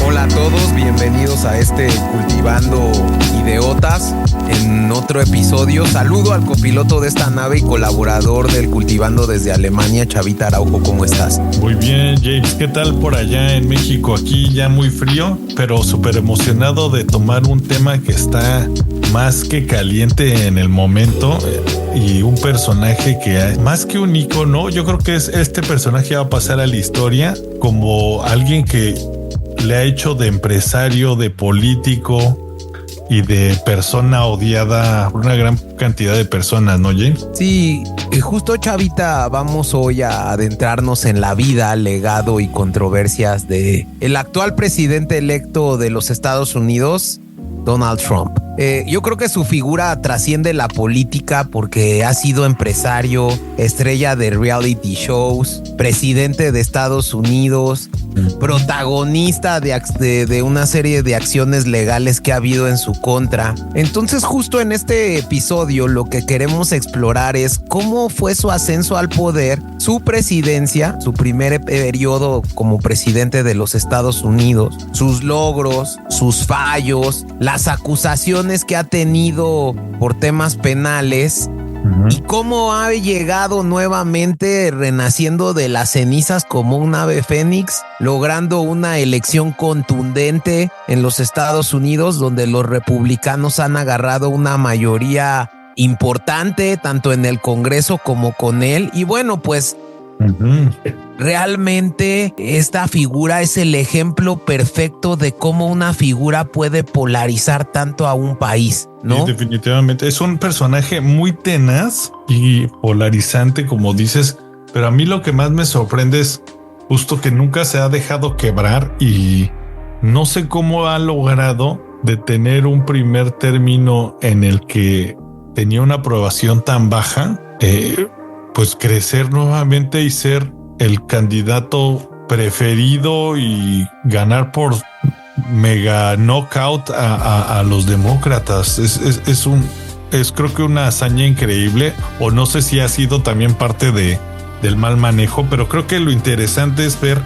Hola a todos, bienvenidos a este Cultivando Ideotas en otro episodio. Saludo al copiloto de esta nave y colaborador del Cultivando desde Alemania, Chavita Araujo, ¿cómo estás? Muy bien, James, ¿qué tal por allá en México? Aquí ya muy frío, pero súper emocionado de tomar un tema que está más que caliente en el momento y un personaje que más que un ícono, yo creo que este personaje va a pasar a la historia como alguien que le ha hecho de empresario, de político y de persona odiada por una gran cantidad de personas, ¿no, James? Sí, justo, Chavita, vamos hoy a adentrarnos en la vida, legado y controversias de el actual presidente electo de los Estados Unidos, Donald Trump. Yo creo que su figura trasciende la política porque ha sido empresario, estrella de reality shows, presidente de Estados Unidos, protagonista de una serie de acciones legales que ha habido en su contra. Entonces, justo en este episodio lo que queremos explorar es cómo fue su ascenso al poder, su presidencia, su primer periodo como presidente de los Estados Unidos, sus logros, sus fallos, las acusaciones que ha tenido por temas penales y cómo ha llegado nuevamente renaciendo de las cenizas como un ave fénix, logrando una elección contundente en los Estados Unidos donde los republicanos han agarrado una mayoría importante tanto en el Congreso como con él. Y bueno, pues realmente esta figura es el ejemplo perfecto de cómo una figura puede polarizar tanto a un país, ¿no? Sí, definitivamente. Es un personaje muy tenaz y polarizante, como dices, pero a mí lo que más me sorprende es justo que nunca se ha dejado quebrar y no sé cómo ha logrado detener un primer término en el que tenía una aprobación tan baja, pues crecer nuevamente y ser el candidato preferido y ganar por mega knockout a los demócratas. Es creo que una hazaña increíble, o no sé si ha sido también parte del mal manejo, pero creo que lo interesante es ver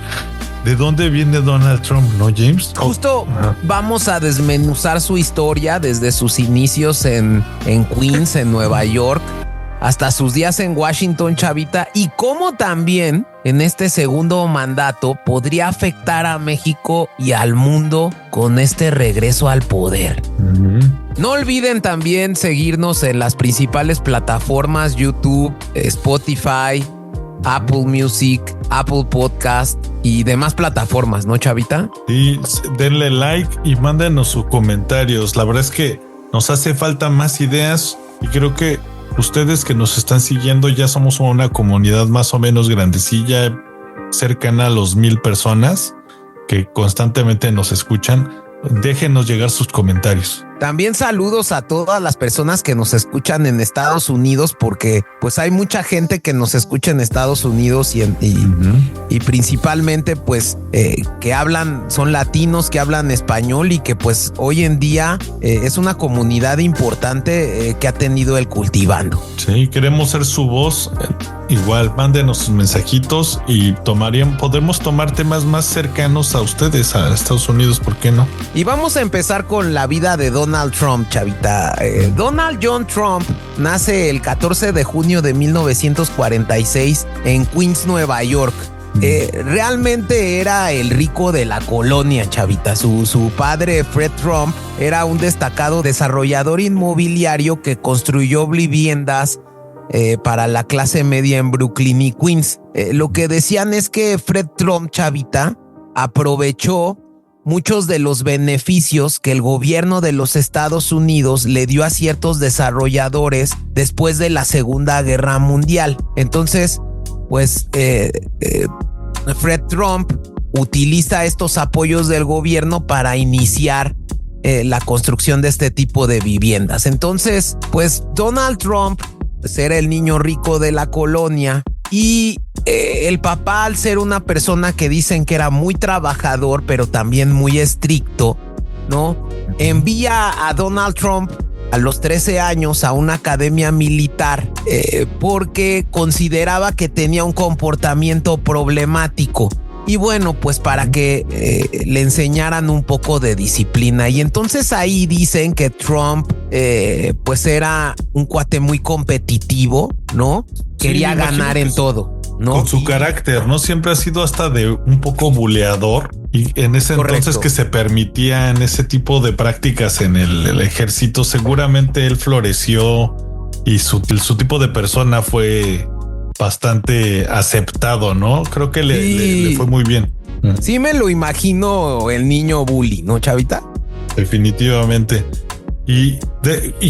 de dónde viene Donald Trump, ¿no, James? Justo vamos a desmenuzar su historia desde sus inicios en Queens, en Nueva York, hasta sus días en Washington, Chavita, y cómo también en este segundo mandato podría afectar a México y al mundo con este regreso al poder. No olviden también seguirnos en las principales plataformas: YouTube, Spotify, Apple Music, Apple Podcast y demás plataformas, ¿no, Chavita? Sí, denle like y mándenos sus comentarios. La verdad es que nos hace falta más ideas y creo que ustedes que nos están siguiendo ya somos una comunidad más o menos grandecilla, cercana a los 1,000 personas que constantemente nos escuchan. Déjenos llegar sus comentarios. También saludos a todas las personas que nos escuchan en Estados Unidos, porque pues hay mucha gente que nos escucha en Estados Unidos y principalmente pues que son latinos, que hablan español y que pues hoy en día es una comunidad importante que ha tenido el Cultivando. Sí, queremos ser su voz. Igual, mándenos sus mensajitos y podremos tomar temas más cercanos a ustedes, a Estados Unidos, ¿por qué no? Y vamos a empezar con la vida de Donald Trump, Chavita. Donald John Trump nace el 14 de junio de 1946 en Queens, Nueva York. Realmente era el rico de la colonia, Chavita. Su padre, Fred Trump, era un destacado desarrollador inmobiliario que construyó viviendas para la clase media en Brooklyn y Queens. Lo que decían es que Fred Trump, Chavita, aprovechó muchos de los beneficios que el gobierno de los Estados Unidos le dio a ciertos desarrolladores después de la Segunda Guerra Mundial. Entonces, pues Fred Trump utiliza estos apoyos del gobierno para iniciar la construcción de este tipo de viviendas. Entonces, pues Donald Trump era el niño rico de la colonia y el papá, al ser una persona que dicen que era muy trabajador pero también muy estricto, ¿no? Envía a Donald Trump a los 13 años a una academia militar porque consideraba que tenía un comportamiento problemático. Y bueno, pues para que le enseñaran un poco de disciplina. Y entonces ahí dicen que Trump pues era un cuate muy competitivo, ¿no? Quería ganar en todo, ¿no? Con su carácter, ¿no? Siempre ha sido hasta de un poco buleador. Y en ese entonces que se permitían ese tipo de prácticas en el ejército, seguramente él floreció y su tipo de persona fue bastante aceptado, ¿no? Creo que le fue muy bien. Sí me lo imagino el niño bully, ¿no, Chavita? Definitivamente. Y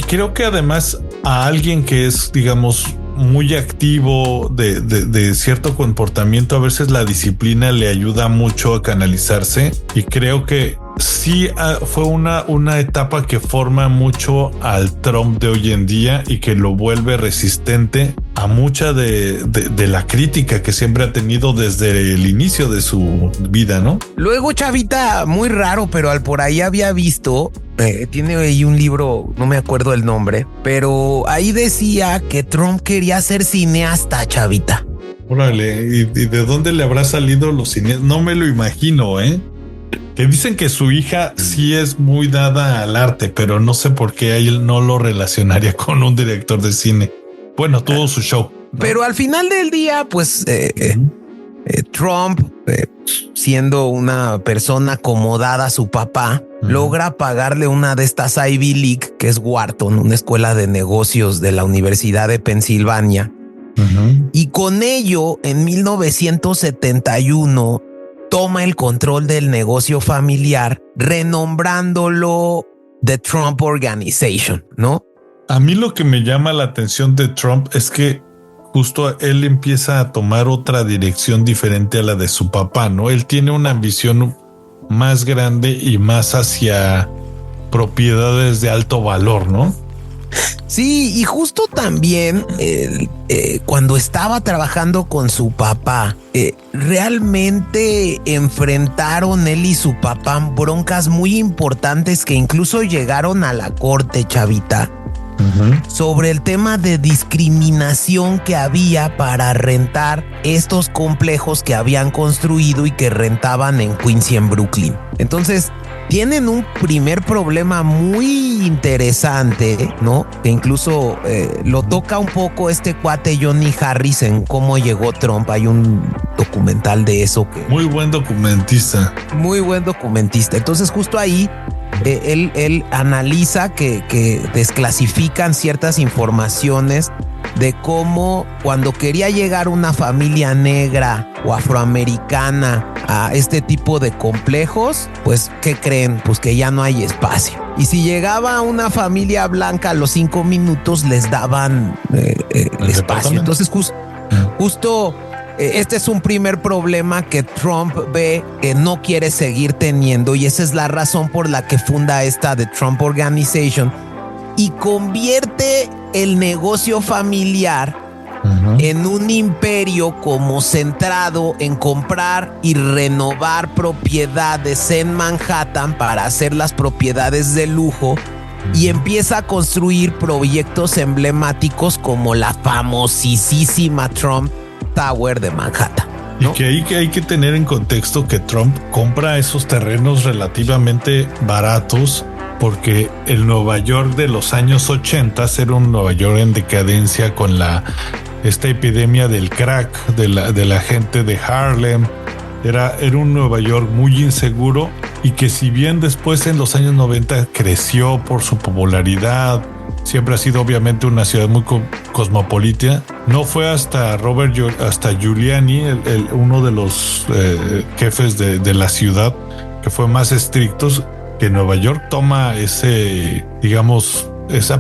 creo que además a alguien que es, digamos, muy activo de cierto comportamiento, a veces la disciplina le ayuda mucho a canalizarse, y creo que sí fue una etapa que forma mucho al Trump de hoy en día y que lo vuelve resistente a mucha de la crítica que siempre ha tenido desde el inicio de su vida, ¿no? Luego, Chavita, muy raro, pero por ahí había visto, tiene ahí un libro, no me acuerdo el nombre, pero ahí decía que Trump quería ser cineasta, Chavita. Órale, ¿y de dónde le habrá salido los cineastas? No me lo imagino, ¿eh? Que dicen que su hija sí es muy dada al arte, pero no sé por qué él no lo relacionaría con un director de cine. Bueno, tuvo su show, ¿no? Pero al final del día, pues Trump, siendo una persona acomodada a su papá, logra pagarle una de estas Ivy League, que es Wharton, una escuela de negocios de la Universidad de Pensilvania. Y con ello, en 1971, toma el control del negocio familiar, renombrándolo The Trump Organization, ¿no? A mí lo que me llama la atención de Trump es que justo él empieza a tomar otra dirección diferente a la de su papá, ¿no? Él tiene una ambición más grande y más hacia propiedades de alto valor, ¿no? Sí, y justo también cuando estaba trabajando con su papá, realmente enfrentaron él y su papá broncas muy importantes que incluso llegaron a la corte, Chavita, sobre el tema de discriminación que había para rentar estos complejos que habían construido y que rentaban en Queens y en Brooklyn. Entonces, tienen un primer problema muy interesante, ¿no? Que incluso lo toca un poco este cuate Johnny Harris en cómo llegó Trump. Hay un documental de eso. Muy buen documentista. Muy buen documentista. Entonces justo ahí él analiza que desclasifican ciertas informaciones de cómo cuando quería llegar una familia negra o afroamericana a este tipo de complejos, pues ¿qué creen? Pues que ya no hay espacio. Y si llegaba una familia blanca a los 5 minutos les daban espacio. Entonces justo este es un primer problema que Trump ve que no quiere seguir teniendo, y esa es la razón por la que funda esta The Trump Organization y convierte el negocio familiar en un imperio como centrado en comprar y renovar propiedades en Manhattan para hacer las propiedades de lujo, y empieza a construir proyectos emblemáticos como la famosísima Trump Tower de Manhattan, ¿no? Y que hay que tener en contexto que Trump compra esos terrenos relativamente baratos porque el Nueva York de los años 80 era un Nueva York en decadencia con esta epidemia del crack, de la gente de Harlem. Era un Nueva York muy inseguro, y que si bien después en los años 90 creció por su popularidad, siempre ha sido obviamente una ciudad muy cosmopolita. No fue hasta hasta Giuliani, uno de los jefes de la ciudad, que fue más estrictos, que Nueva York toma esa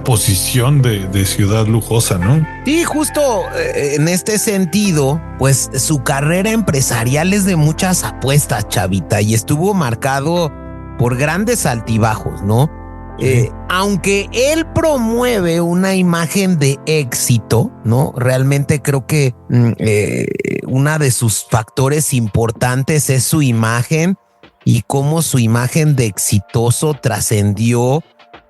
posición de ciudad lujosa, ¿no? Sí, justo en este sentido, pues su carrera empresarial es de muchas apuestas, Chavita, y estuvo marcado por grandes altibajos, ¿no? Aunque él promueve una imagen de éxito, ¿no? Realmente creo que una de sus factores importantes es su imagen y cómo su imagen de exitoso trascendió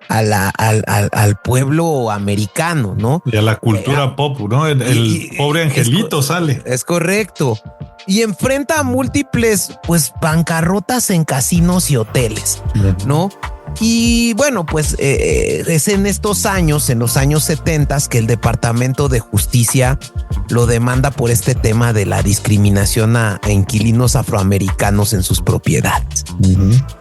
al pueblo americano, ¿no? Y a la cultura pop, ¿no? El pobre angelito sale. Es correcto. Y enfrenta a múltiples, pues, bancarrotas en casinos y hoteles, ¿no? Y bueno, pues es en estos años, en los años 70, que el Departamento de Justicia lo demanda por este tema de la discriminación a inquilinos afroamericanos en sus propiedades.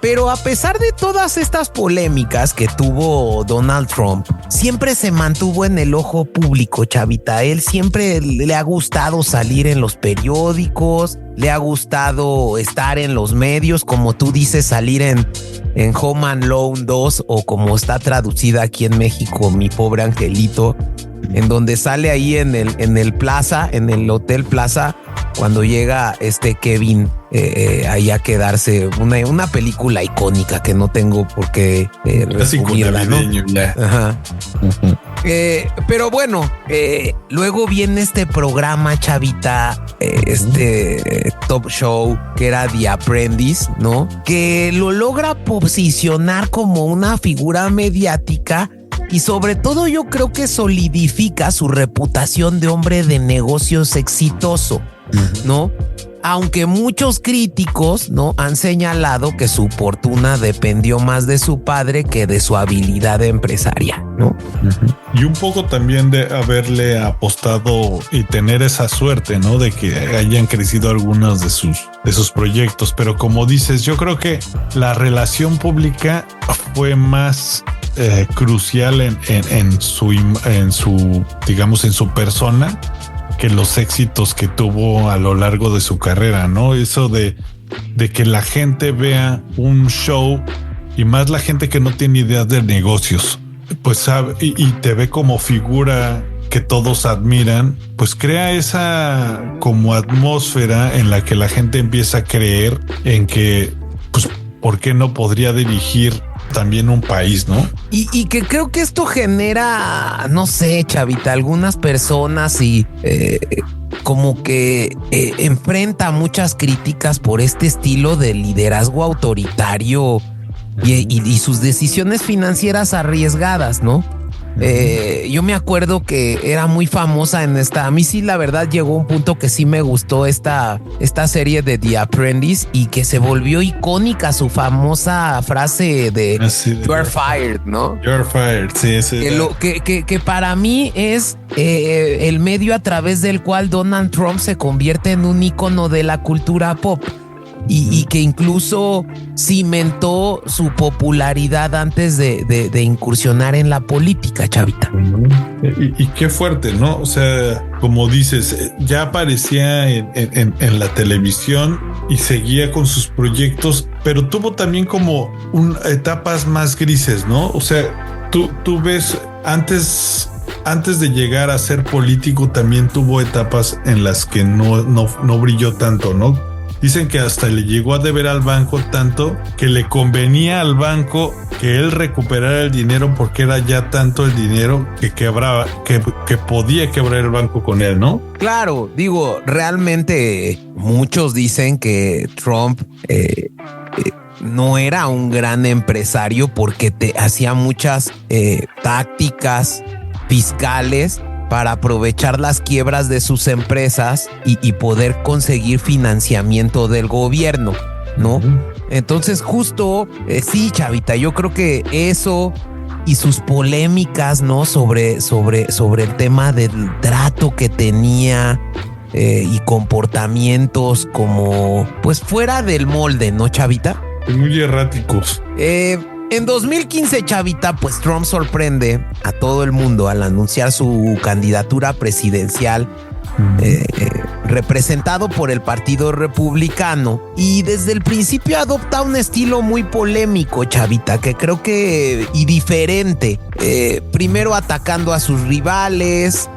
Pero a pesar de todas estas polémicas que tuvo Donald Trump, siempre se mantuvo en el ojo público, chavita. Él siempre le ha gustado salir en los periódicos, le ha gustado estar en los medios, como tú dices, salir en Home Alone 2 o como está traducida aquí en México, Mi Pobre Angelito, en donde sale ahí en el Plaza, en el Hotel Plaza, cuando llega Kevin ahí a quedarse, una película icónica que no tengo por qué resumirla, ¿no? Ajá. Pero bueno, luego viene este programa, chavita, Top Show, que era The Apprentice, ¿no? Que lo logra posicionar como una figura mediática y sobre todo yo creo que solidifica su reputación de hombre de negocios exitoso, ¿no? Aunque muchos críticos, ¿no?, han señalado que su fortuna dependió más de su padre que de su habilidad empresaria, ¿no? Y un poco también de haberle apostado y tener esa suerte, ¿no?, de que hayan crecido algunos de sus proyectos. Pero como dices, yo creo que la relación pública fue más crucial en su, digamos, en su persona, que los éxitos que tuvo a lo largo de su carrera, ¿no? Eso de que la gente vea un show, y más la gente que no tiene ideas de negocios, pues sabe y te ve como figura que todos admiran, pues crea esa como atmósfera en la que la gente empieza a creer en que, pues, ¿por qué no podría dirigir también un país, ¿no? Y que creo que esto genera, no sé, chavita, algunas personas y como que enfrenta muchas críticas por este estilo de liderazgo autoritario y sus decisiones financieras arriesgadas, ¿no? Yo me acuerdo que era muy famosa en esta. A mí sí, la verdad, llegó un punto que sí me gustó esta serie de The Apprentice y que se volvió icónica su famosa frase de "You are fired", ¿no? You are fired, sí, sí. Que para mí es el medio a través del cual Donald Trump se convierte en un ícono de la cultura pop. Y que incluso cimentó su popularidad antes de incursionar en la política, chavita. Y qué fuerte, ¿no? O sea, como dices, ya aparecía en la televisión y seguía con sus proyectos, pero tuvo también como etapas más grises, ¿no? O sea, tú ves, antes de llegar a ser político, también tuvo etapas en las que no brilló tanto, ¿no? Dicen que hasta le llegó a deber al banco tanto que le convenía al banco que él recuperara el dinero, porque era ya tanto el dinero que quebraba, que podía quebrar el banco con él, ¿no? Claro, digo, realmente muchos dicen que Trump no era un gran empresario porque hacía muchas tácticas fiscales para aprovechar las quiebras de sus empresas y poder conseguir financiamiento del gobierno, ¿no? Entonces justo, sí, chavita, yo creo que eso y sus polémicas, ¿no? Sobre el tema del trato que tenía y comportamientos como, pues, fuera del molde, ¿no, chavita? Muy erráticos. En 2015, chavita, pues Trump sorprende a todo el mundo al anunciar su candidatura presidencial, representado por el Partido Republicano, y desde el principio adopta un estilo muy polémico, chavita, que creo que y diferente. Primero atacando a sus rivales,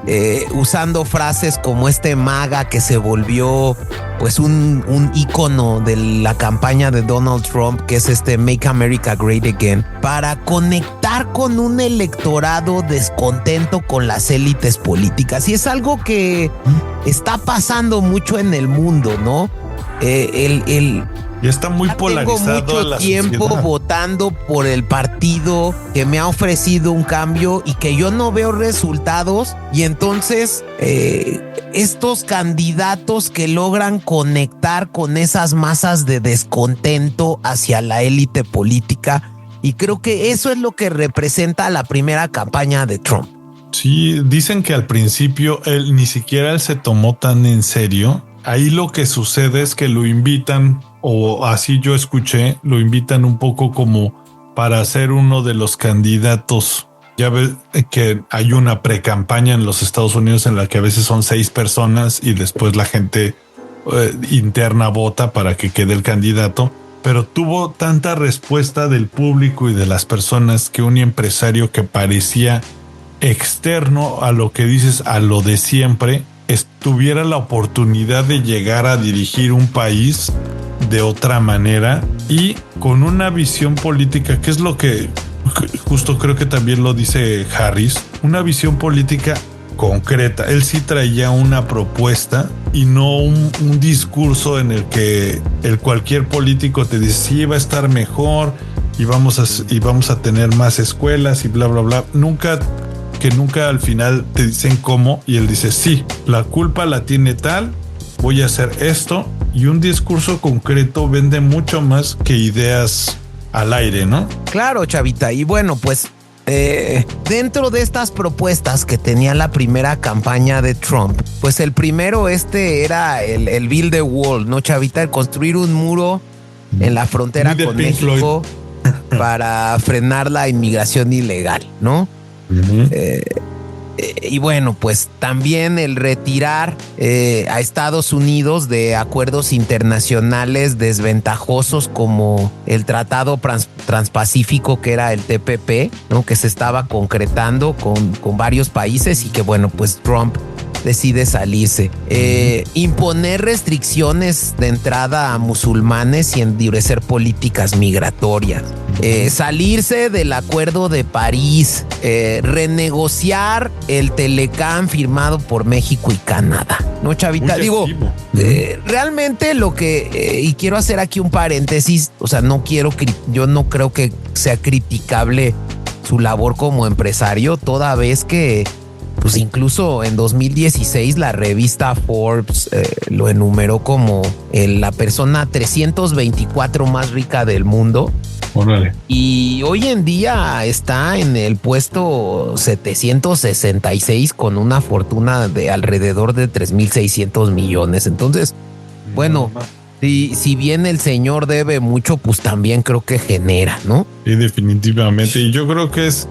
usando frases como MAGA, que se volvió pues un ícono de la campaña de Donald Trump, que es Make America Great Again, para conectar con un electorado descontento con las élites políticas. Y es algo que está pasando mucho en el mundo, ¿no? Y está muy polarizado. Tengo mucho tiempo votando por prometido, que me ha ofrecido un cambio y que yo no veo resultados. Y entonces estos candidatos que logran conectar con esas masas de descontento hacia la élite política, y creo que eso es lo que representa la primera campaña de Trump. Sí, dicen que al principio ni siquiera él se tomó tan en serio. Ahí lo que sucede es que lo invitan, o así yo escuché, lo invitan un poco como para ser uno de los candidatos. Ya ves que hay una precampaña en los Estados Unidos en la que a veces son 6 personas y después la gente interna vota para que quede el candidato. Pero tuvo tanta respuesta del público y de las personas que un empresario que parecía externo a lo que dices, a lo de siempre, tuviera la oportunidad de llegar a dirigir un país de otra manera y con una visión política, que es lo que justo creo que también lo dice Harris, una visión política concreta. Él sí traía una propuesta y no un discurso en el que cualquier político te dice sí va a estar mejor y vamos a tener más escuelas y bla bla bla. Nunca al final te dicen cómo y él dice sí, la culpa la tiene tal, voy a hacer esto, y un discurso concreto vende mucho más que ideas al aire, ¿no? Claro, Chavita, y bueno, pues dentro de estas propuestas que tenía la primera campaña de Trump, pues el primero era el Build the Wall, ¿no, Chavita? El construir un muro en la frontera con México para frenar la inmigración ilegal, ¿no? Uh-huh. Y bueno, pues también el retirar a Estados Unidos de acuerdos internacionales desventajosos como el Tratado Transpacífico, que era el TPP, ¿no? Que se estaba concretando con varios países y que bueno, pues Trump decide salirse. Imponer restricciones de entrada a musulmanes y endurecer políticas migratorias. Salirse del Acuerdo de París, renegociar el Telecán firmado por México y Canadá. ¿No, Chavita? Digo, realmente lo que, y quiero hacer aquí un paréntesis, o sea, yo no creo que sea criticable su labor como empresario, toda vez que pues incluso en 2016 la revista Forbes lo enumeró como la persona 324 más rica del mundo. Órale. Y hoy en día está en el puesto 766 con una fortuna de alrededor de 3,600 millones. Entonces, bueno, si bien el señor debe mucho, pues también creo que genera, ¿no? Sí, definitivamente. Y yo creo que es...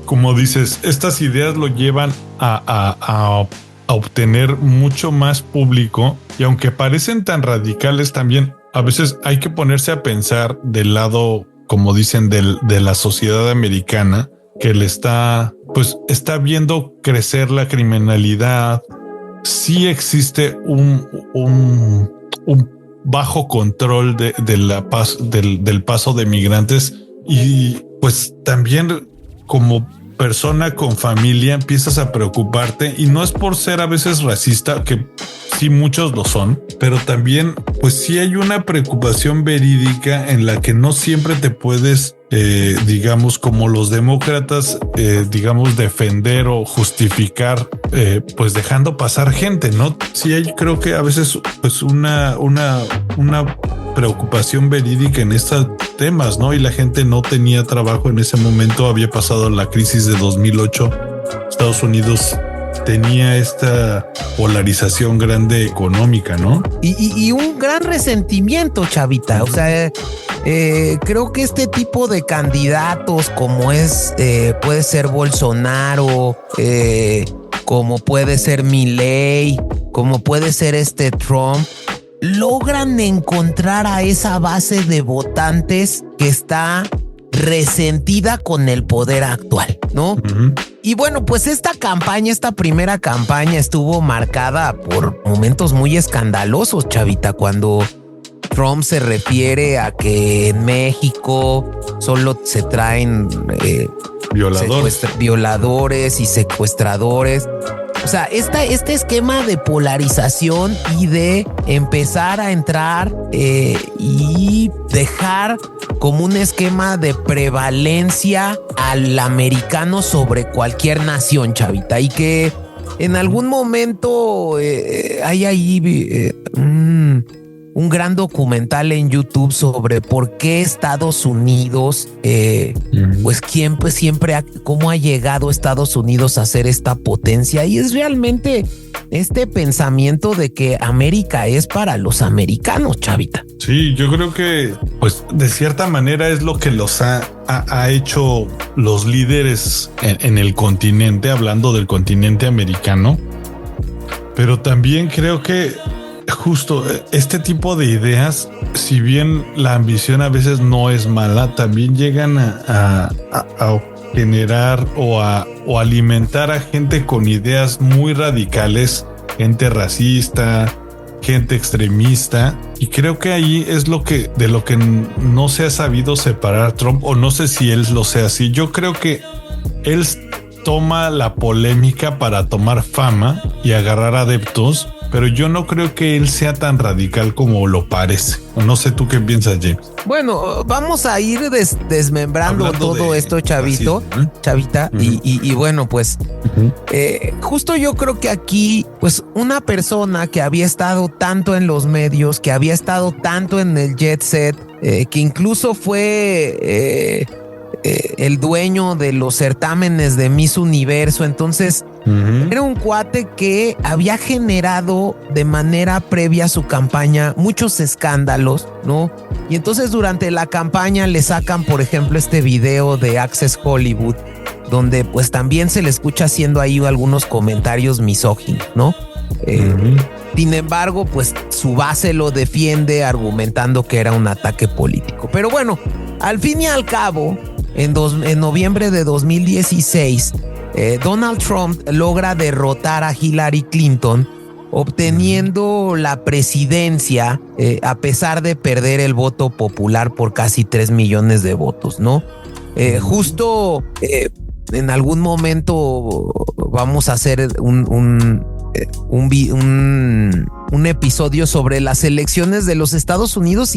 como dices, estas ideas lo llevan a obtener mucho más público, y aunque parecen tan radicales, también a veces hay que ponerse a pensar del lado, como dicen, de la sociedad americana, que está viendo crecer la criminalidad. Sí existe un bajo control del paso de migrantes, y pues también como persona con familia empiezas a preocuparte, y no es por ser a veces racista, que sí muchos lo son, pero también pues sí hay una preocupación verídica en la que no siempre te puedes digamos, como los demócratas digamos, defender o justificar pues dejando pasar gente, ¿no? Sí hay, creo que a veces pues una preocupación verídica en estos temas, ¿no? Y la gente no tenía trabajo en ese momento, había pasado la crisis de 2008, Estados Unidos tenía esta polarización grande económica, ¿no? Y un gran resentimiento, Chavita. O sea, creo que este tipo de candidatos como puede ser Bolsonaro, como puede ser Milei, como puede ser Trump, logran encontrar a esa base de votantes que está resentida con el poder actual, ¿no? Uh-huh. Y bueno, pues esta primera campaña estuvo marcada por momentos muy escandalosos, Chavita, cuando Trump se refiere a que en México solo se traen violadores y secuestradores. O sea, este esquema de polarización y de empezar a entrar y dejar como un esquema de prevalencia al americano sobre cualquier nación, chavita, y que en algún momento hay ahí un gran documental en YouTube sobre por qué Estados Unidos, pues siempre, cómo ha llegado Estados Unidos a ser esta potencia, y es realmente este pensamiento de que América es para los americanos, chavita. Sí, yo creo que, pues, de cierta manera es lo que los ha hecho los líderes en el continente, hablando del continente americano. Pero también creo que justo este tipo de ideas, si bien la ambición a veces no es mala, también llegan a generar o alimentar a gente con ideas muy radicales, gente racista, gente extremista, y creo que ahí es de lo que no se ha sabido separar Trump, o no sé si él lo sea así. Yo creo que él toma la polémica para tomar fama y agarrar adeptos, pero yo no creo que él sea tan radical como lo parece. No sé tú qué piensas, James. Bueno, vamos a ir desmembrando todo esto, chavito, racismo, chavita, y bueno, pues justo yo creo que aquí, pues una persona que había estado tanto en los medios, que había estado tanto en el jet set, que incluso fue el dueño de los certámenes de Miss Universo, entonces era un cuate que había generado de manera previa a su campaña muchos escándalos, ¿no? Y entonces durante la campaña le sacan, por ejemplo, este video de Access Hollywood, donde pues también se le escucha haciendo ahí algunos comentarios misóginos, ¿no? Sin embargo, pues su base lo defiende argumentando que era un ataque político. Pero bueno, al fin y al cabo, en noviembre de 2016, Donald Trump logra derrotar a Hillary Clinton, obteniendo la presidencia a pesar de perder el voto popular por casi 3 millones de votos, ¿no? Justo en algún momento vamos a hacer un episodio sobre las elecciones de los Estados Unidos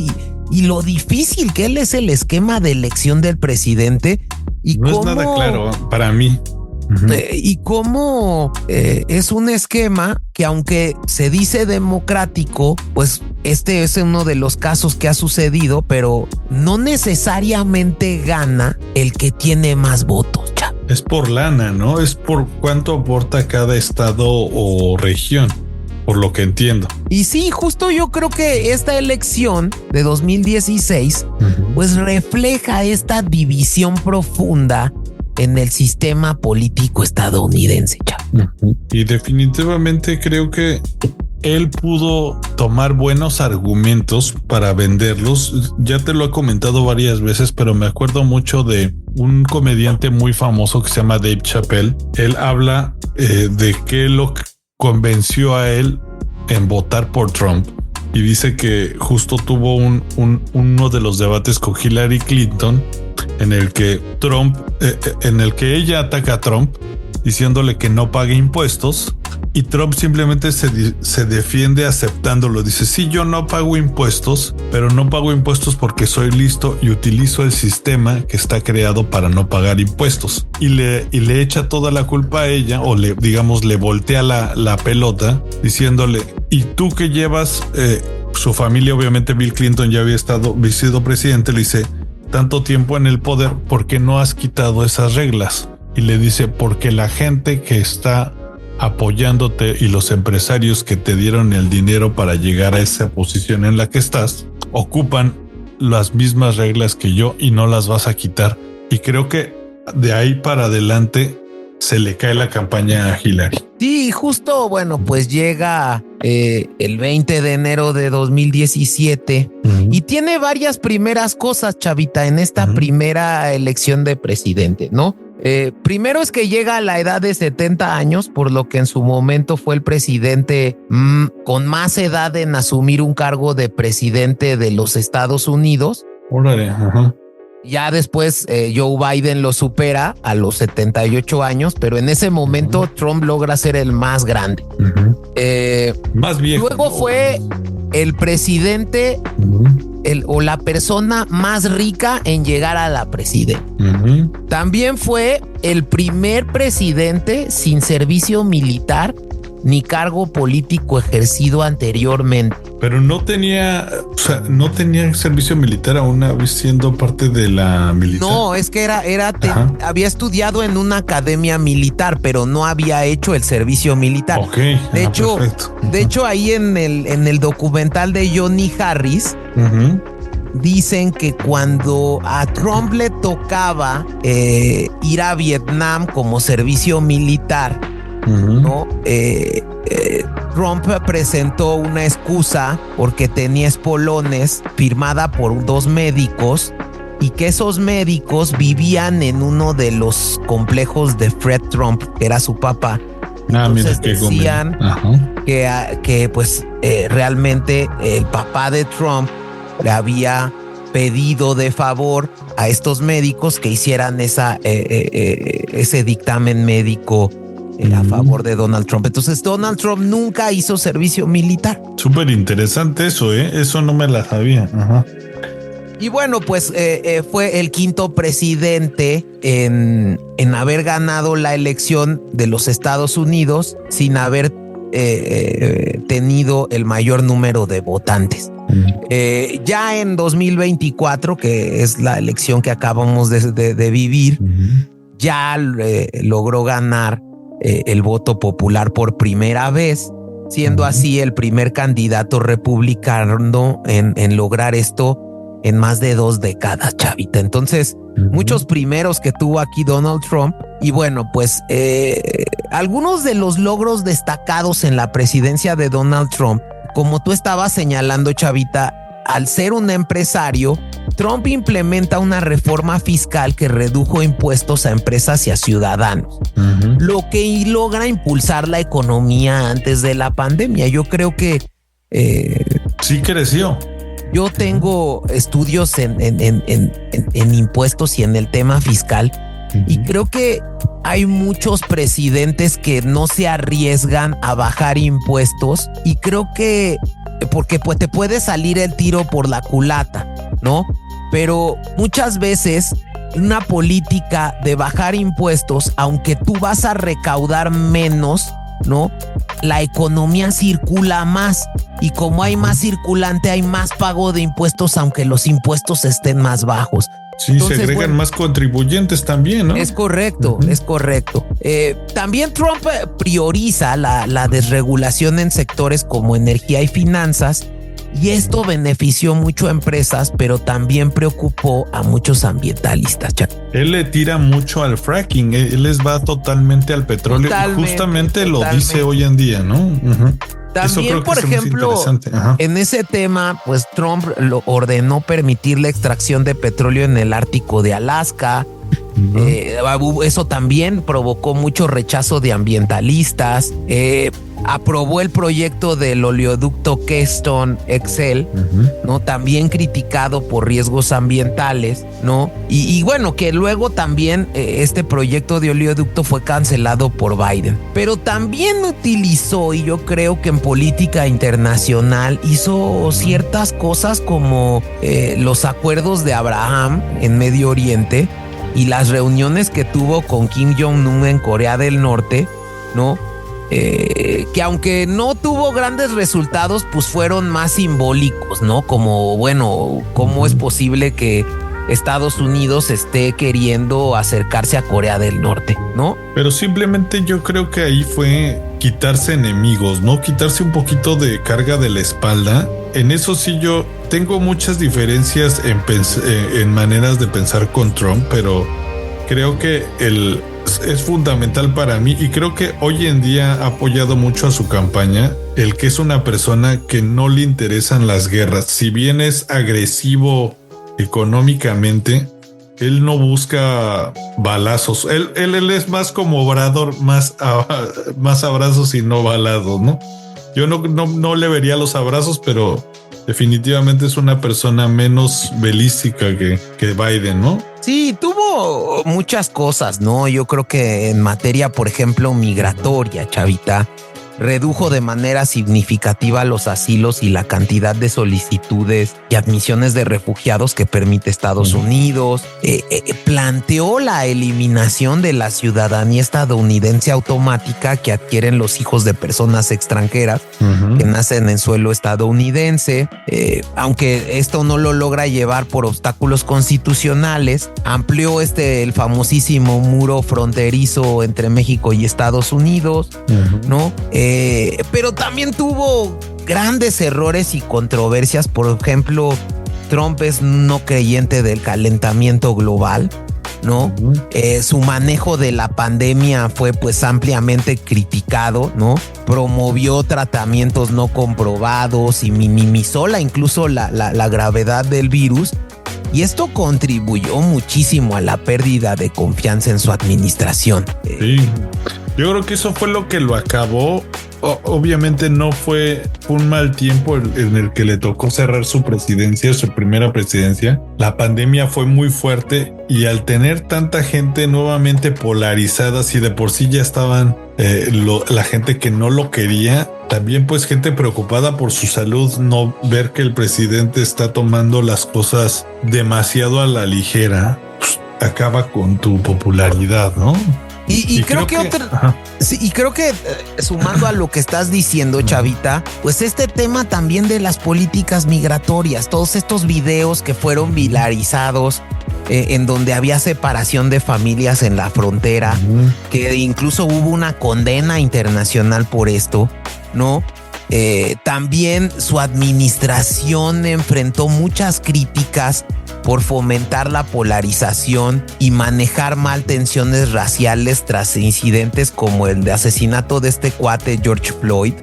y lo difícil que es el esquema de elección del presidente. Y no cómo, es nada claro para mí. Y cómo es un esquema que, aunque se dice democrático, pues este es uno de los casos que ha sucedido, pero no necesariamente gana el que tiene más votos. Es por lana, ¿no? Es por cuánto aporta cada estado o región, por lo que entiendo. Y sí, justo yo creo que esta elección de 2016 pues refleja esta división profunda en el sistema político estadounidense. Y definitivamente creo que él pudo tomar buenos argumentos para venderlos. Ya te lo he comentado varias veces, pero me acuerdo mucho de un comediante muy famoso que se llama Dave Chappelle. Él habla de qué lo convenció a él en votar por Trump, y dice que justo tuvo uno de los debates con Hillary Clinton en el que ella ataca a Trump diciéndole que no pague impuestos, y Trump simplemente se defiende aceptándolo. Dice, sí, yo no pago impuestos, pero no pago impuestos porque soy listo y utilizo el sistema que está creado para no pagar impuestos. Y le echa toda la culpa a ella, o le voltea la pelota diciéndole, ¿y tú que llevas? Su familia, obviamente Bill Clinton ya había sido presidente, le dice, tanto tiempo en el poder, ¿por qué no has quitado esas reglas? Y le dice, porque la gente que está apoyándote y los empresarios que te dieron el dinero para llegar a esa posición en la que estás, ocupan las mismas reglas que yo y no las vas a quitar. Y creo que de ahí para adelante se le cae la campaña a Hillary. Sí, justo, bueno, pues llega el 20 de enero de 2017 y tiene varias primeras cosas, chavita, en esta primera elección de presidente, ¿no? Primero es que llega a la edad de 70 años, por lo que en su momento fue el presidente con más edad en asumir un cargo de presidente de los Estados Unidos. Órale, ajá. Ya después Joe Biden lo supera a los 78 años, pero en ese momento Trump logra ser el más grande. Más viejo. Luego fue el presidente o la persona más rica en llegar a la presidencia. También fue el primer presidente sin servicio militar ni cargo político ejercido anteriormente. Pero no tenía, no tenía servicio militar aún siendo parte de la militar. No, es que había estudiado en una academia militar, pero no había hecho el servicio militar. Ok. De hecho, ahí en el documental de Johnny Harris, dicen que cuando a Trump le tocaba ir a Vietnam como servicio militar, ¿no? Trump presentó una excusa porque tenía espolones firmada por 2 médicos y que esos médicos vivían en uno de los complejos de Fred Trump, que era su papá. Entonces decían que pues realmente el papá de Trump le había pedido de favor a estos médicos que hicieran ese dictamen médico a favor de Donald Trump. Entonces Donald Trump nunca hizo servicio militar. Súper interesante eso, eso no me la sabía. Y bueno, pues fue el 5º presidente en haber ganado la elección de los Estados Unidos sin haber tenido el mayor número de votantes. Ya en 2024, que es la elección que acabamos de vivir, ya logró ganar el voto popular por primera vez, siendo así el primer candidato republicano en lograr esto en más de 2 décadas, chavita. Entonces, muchos primeros que tuvo aquí Donald Trump. Y bueno, pues algunos de los logros destacados en la presidencia de Donald Trump, como tú estabas señalando, chavita, al ser un empresario, Trump implementa una reforma fiscal que redujo impuestos a empresas y a ciudadanos, lo que logra impulsar la economía antes de la pandemia. Yo creo que sí creció. Yo tengo estudios en impuestos y en el tema fiscal, y creo que hay muchos presidentes que no se arriesgan a bajar impuestos, y creo que porque pues te puede salir el tiro por la culata, ¿no? Pero muchas veces una política de bajar impuestos, aunque tú vas a recaudar menos, ¿no? La economía circula más, y como hay más circulante, hay más pago de impuestos, aunque los impuestos estén más bajos. Sí, entonces, se agregan más contribuyentes también, ¿no? Es correcto, es correcto. También Trump prioriza la desregulación en sectores como energía y finanzas, y esto benefició mucho a empresas, pero también preocupó a muchos ambientalistas. Él le tira mucho al fracking, él les va totalmente al petróleo, y justamente lo dice hoy en día, ¿no? También, por ejemplo, en ese tema, pues Trump lo ordenó permitir la extracción de petróleo en el Ártico de Alaska. Eso también provocó mucho rechazo de ambientalistas. Aprobó el proyecto del oleoducto Keystone XL, ¿no? También criticado por riesgos ambientales, ¿no? Y bueno, que luego también este proyecto de oleoducto fue cancelado por Biden. Pero también utilizó, y yo creo que en política internacional hizo ciertas cosas como los acuerdos de Abraham en Medio Oriente y las reuniones que tuvo con Kim Jong-un en Corea del Norte, ¿no? Que aunque no tuvo grandes resultados, pues fueron más simbólicos, ¿no? Como, bueno, ¿cómo es posible que Estados Unidos esté queriendo acercarse a Corea del Norte, ¿no? Pero simplemente yo creo que ahí fue quitarse enemigos, ¿no? Quitarse un poquito de carga de la espalda. En eso sí yo tengo muchas diferencias en maneras de pensar con Trump, pero creo que es fundamental para mí, y creo que hoy en día ha apoyado mucho a su campaña el que es una persona que no le interesan las guerras. Si bien es agresivo económicamente, él no busca balazos. Él es más como Obrador, más abrazos y no balazos, ¿no? Yo no le vería los abrazos, pero definitivamente es una persona menos belística que Biden, ¿no? Sí, tuvo muchas cosas, ¿no? Yo creo que en materia, por ejemplo, migratoria, chavita, redujo de manera significativa los asilos y la cantidad de solicitudes y admisiones de refugiados que permite Estados Unidos. Planteó la eliminación de la ciudadanía estadounidense automática que adquieren los hijos de personas extranjeras que nacen en suelo estadounidense. Aunque esto no lo logra llevar por obstáculos constitucionales, amplió el famosísimo muro fronterizo entre México y Estados Unidos, ¿no? Pero también tuvo grandes errores y controversias. Por ejemplo, Trump es no creyente del calentamiento global, ¿no? Su manejo de la pandemia fue pues ampliamente criticado, ¿no? Promovió tratamientos no comprobados y minimizó incluso la gravedad del virus. Y esto contribuyó muchísimo a la pérdida de confianza en su administración. Sí, yo creo que eso fue lo que lo acabó. Obviamente no fue un mal tiempo en el que le tocó cerrar su presidencia, su primera presidencia. La pandemia fue muy fuerte y al tener tanta gente nuevamente polarizada, si de por sí ya estaban la gente que no lo quería, también pues gente preocupada por su salud, no ver que el presidente está tomando las cosas demasiado a la ligera, pues, acaba con tu popularidad, ¿no? Y creo que sumando a lo que estás diciendo, Chavita, pues este tema también de las políticas migratorias, todos estos videos que fueron viralizados, en donde había separación de familias en la frontera, que incluso hubo una condena internacional por esto, ¿no? También su administración enfrentó muchas críticas por fomentar la polarización y manejar mal tensiones raciales tras incidentes como el de asesinato de este cuate George Floyd,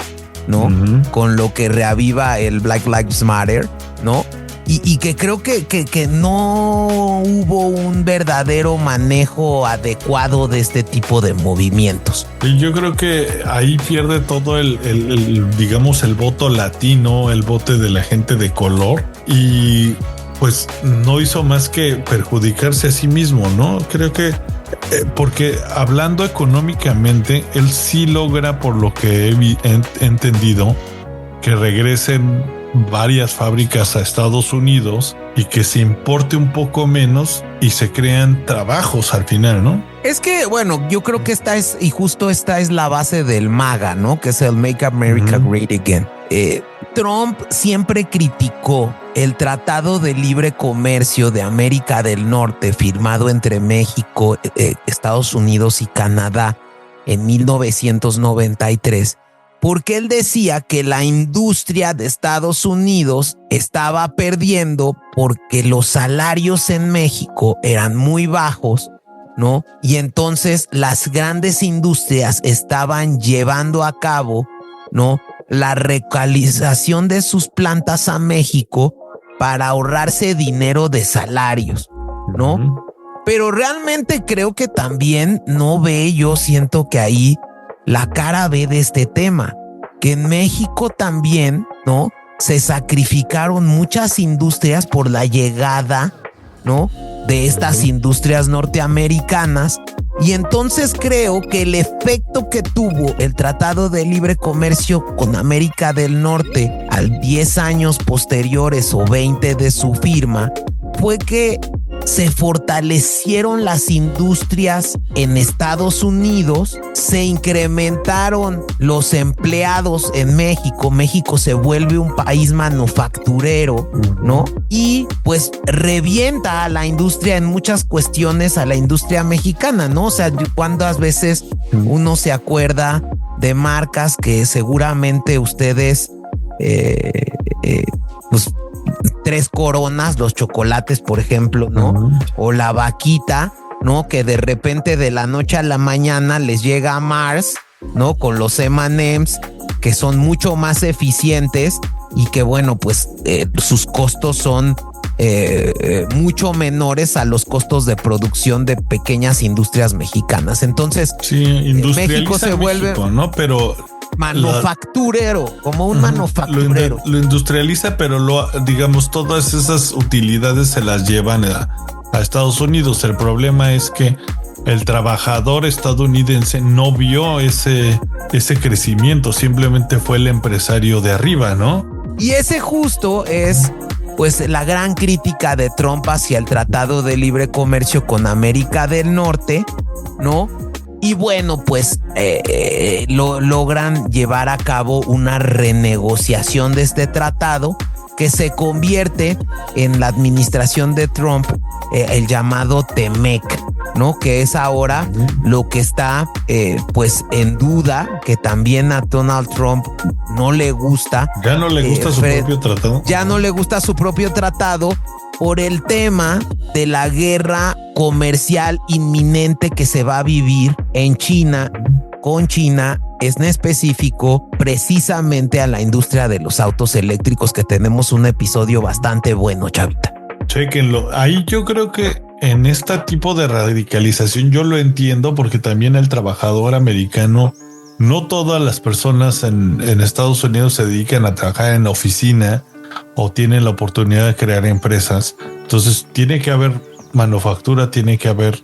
¿no? Con lo que reaviva el Black Lives Matter, ¿no? Y que creo que no hubo un verdadero manejo adecuado de este tipo de movimientos. Y yo creo que ahí pierde todo digamos, el voto latino, el voto de la gente de color, y pues no hizo más que perjudicarse a sí mismo, ¿no? Creo que porque hablando económicamente, él sí logra, por lo que he entendido, que regresen varias fábricas a Estados Unidos y que se importe un poco menos y se crean trabajos al final, ¿no? Es que, bueno, yo creo que esta es la base del MAGA, ¿no? Que es el Make America Great Again. Trump siempre criticó el Tratado de Libre Comercio de América del Norte firmado entre México, Estados Unidos y Canadá en 1993, porque él decía que la industria de Estados Unidos estaba perdiendo porque los salarios en México eran muy bajos, ¿no? Y entonces las grandes industrias estaban llevando a cabo, ¿no?, la relocalización de sus plantas a México para ahorrarse dinero de salarios, ¿no? Pero realmente creo que también yo siento que ahí la cara B de este tema, que en México también, ¿no?, se sacrificaron muchas industrias por la llegada, ¿no?, de estas industrias norteamericanas. Y entonces creo que el efecto que tuvo el Tratado de Libre Comercio con América del Norte al 10 años posteriores o 20 de su firma fue que se fortalecieron las industrias en Estados Unidos, se incrementaron los empleados en México. México se vuelve un país manufacturero, ¿no? Y pues revienta a la industria en muchas cuestiones, a la industria mexicana, ¿no? O sea, ¿cuántas veces uno se acuerda de marcas que seguramente ustedes, pues, Tres Coronas, los chocolates, por ejemplo, ¿no? O la vaquita, ¿no? Que de repente de la noche a la mañana les llega a Mars, ¿no? Con los M&M's, que son mucho más eficientes y que, bueno, pues sus costos son mucho menores a los costos de producción de pequeñas industrias mexicanas. Entonces, sí, México se vuelve, ¿no? Pero manufacturero, como un manufacturero. Lo industrializa, pero digamos, todas esas utilidades se las llevan a Estados Unidos. El problema es que el trabajador estadounidense no vio ese crecimiento, simplemente fue el empresario de arriba, ¿no? Y ese justo es pues la gran crítica de Trump hacia el Tratado de Libre Comercio con América del Norte, ¿no? Y bueno, pues logran llevar a cabo una renegociación de este tratado que se convierte en la administración de Trump el llamado TEMEC, ¿no? Que es ahora lo que está pues en duda, que también a Donald Trump no le gusta. Ya no le gusta su propio tratado. Ya no le gusta su propio tratado por el tema de la guerra comercial inminente que se va a vivir en China, con China, es en específico precisamente a la industria de los autos eléctricos, que tenemos un episodio bastante bueno, chavita. Chéquenlo. Ahí yo creo que en este tipo de radicalización yo lo entiendo, porque también el trabajador americano, no todas las personas en Estados Unidos se dedican a trabajar en oficina o tienen la oportunidad de crear empresas. Entonces tiene que haber manufactura, tiene que haber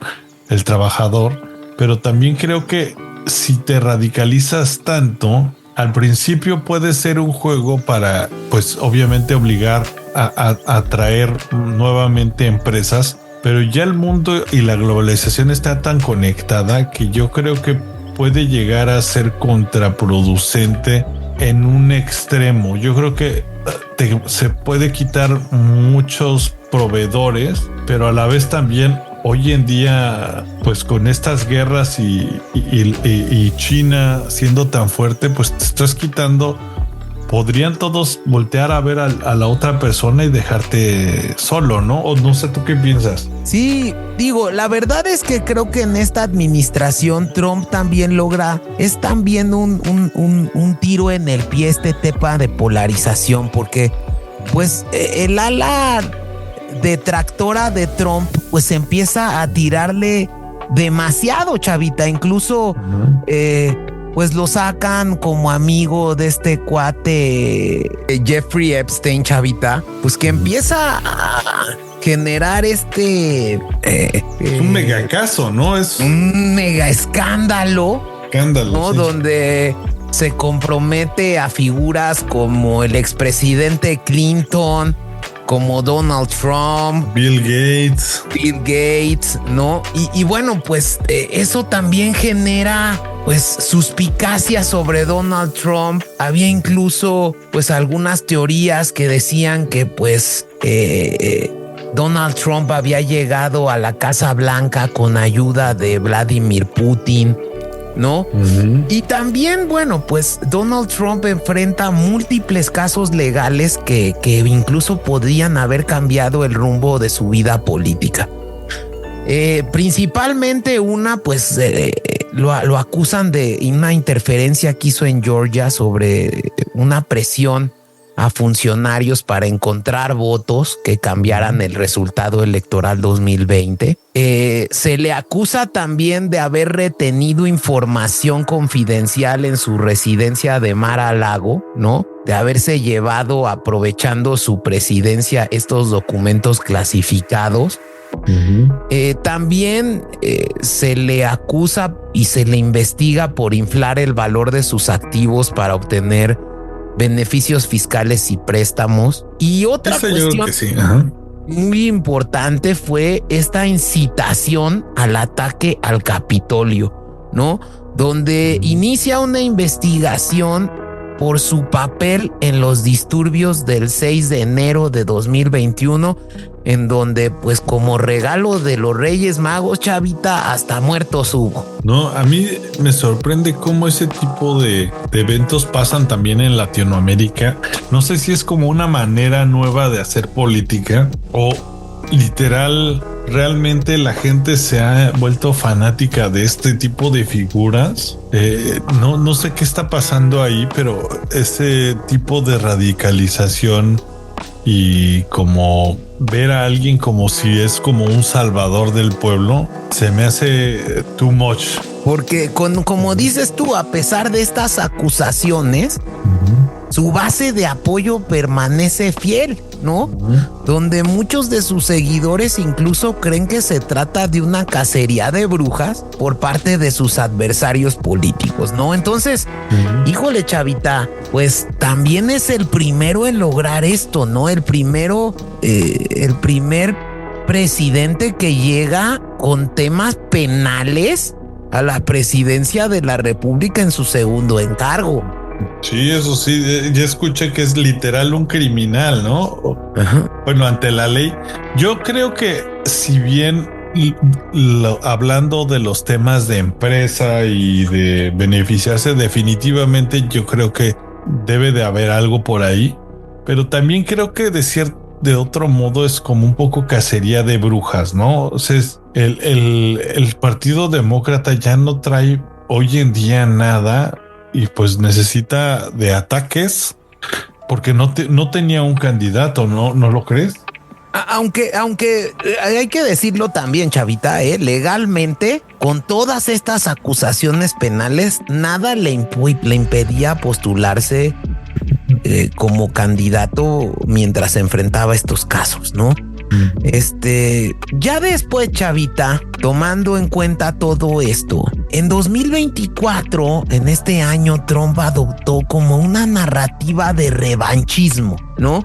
el trabajador, pero también creo que si te radicalizas tanto, al principio puede ser un juego para, pues obviamente obligar a atraer nuevamente empresas, pero ya el mundo y la globalización está tan conectada que yo creo que puede llegar a ser contraproducente en un extremo. Yo creo que se puede quitar muchos proveedores, pero a la vez también hoy en día, pues con estas guerras y China siendo tan fuerte, pues te estás quitando. Podrían todos voltear a ver a la otra persona y dejarte solo, ¿no? O no sé, ¿tú qué piensas? Sí, digo, la verdad es que creo que en esta administración Trump también es también un tiro en el pie este tema de polarización, porque pues el ala detractora de Trump pues empieza a tirarle demasiado, chavita, incluso pues lo sacan como amigo de este cuate Jeffrey Epstein, chavita, pues que empieza a generar es un mega caso, ¿no? Es un mega escándalo, ¿no? Sí. Donde se compromete a figuras como el expresidente Clinton, como Donald Trump, Bill Gates, ¿no? Y bueno, pues eso también genera pues suspicacia sobre Donald Trump. Había incluso pues algunas teorías que decían que pues Donald Trump había llegado a la Casa Blanca con ayuda de Vladimir Putin, ¿no? Y también, bueno, pues Donald Trump enfrenta múltiples casos legales que incluso podrían haber cambiado el rumbo de su vida política. Principalmente una, pues lo acusan de una interferencia que hizo en Georgia sobre una presión a funcionarios para encontrar votos que cambiaran el resultado electoral 2020. Se le acusa también de haber retenido información confidencial en su residencia de Mar-a-Lago, ¿no? De haberse llevado, aprovechando su presidencia, estos documentos clasificados. También se le acusa y se le investiga por inflar el valor de sus activos para obtener beneficios fiscales y préstamos. Y otra cuestión muy importante fue esta incitación al ataque al Capitolio, ¿no? Donde inicia una investigación por su papel en los disturbios del 6 de enero de 2021, en donde pues como regalo de los Reyes Magos, chavita, hasta muertos hubo. No, a mí me sorprende cómo ese tipo de eventos pasan también en Latinoamérica. No sé si es como una manera nueva de hacer política o literal realmente la gente se ha vuelto fanática de este tipo de figuras. No sé qué está pasando ahí, pero ese tipo de radicalización y como ver a alguien como si es como un salvador del pueblo, se me hace too much. Porque como dices tú, a pesar de estas acusaciones, su base de apoyo permanece fiel, ¿no? Donde muchos de sus seguidores incluso creen que se trata de una cacería de brujas por parte de sus adversarios políticos, ¿no? Entonces, híjole, chavita, pues también es el primero en lograr esto, ¿no? El primer presidente que llega con temas penales a la presidencia de la República en su segundo encargo. Sí, eso sí, ya escuché que es literal un criminal, ¿no? Ajá. Bueno, ante la ley. Yo creo que si bien hablando de los temas de empresa y de beneficiarse, definitivamente yo creo que debe de haber algo por ahí, pero también creo que de otro modo es como un poco cacería de brujas, ¿no? O sea, el Partido Demócrata ya no trae hoy en día nada y pues necesita de ataques porque no tenía un candidato, ¿no lo crees? Aunque hay que decirlo también, chavita, legalmente, con todas estas acusaciones penales, nada le impedía postularse como candidato mientras se enfrentaba estos casos, ¿no? Ya después, chavita, tomando en cuenta todo esto, en 2024, en este año, Trump adoptó como una narrativa de revanchismo, ¿no?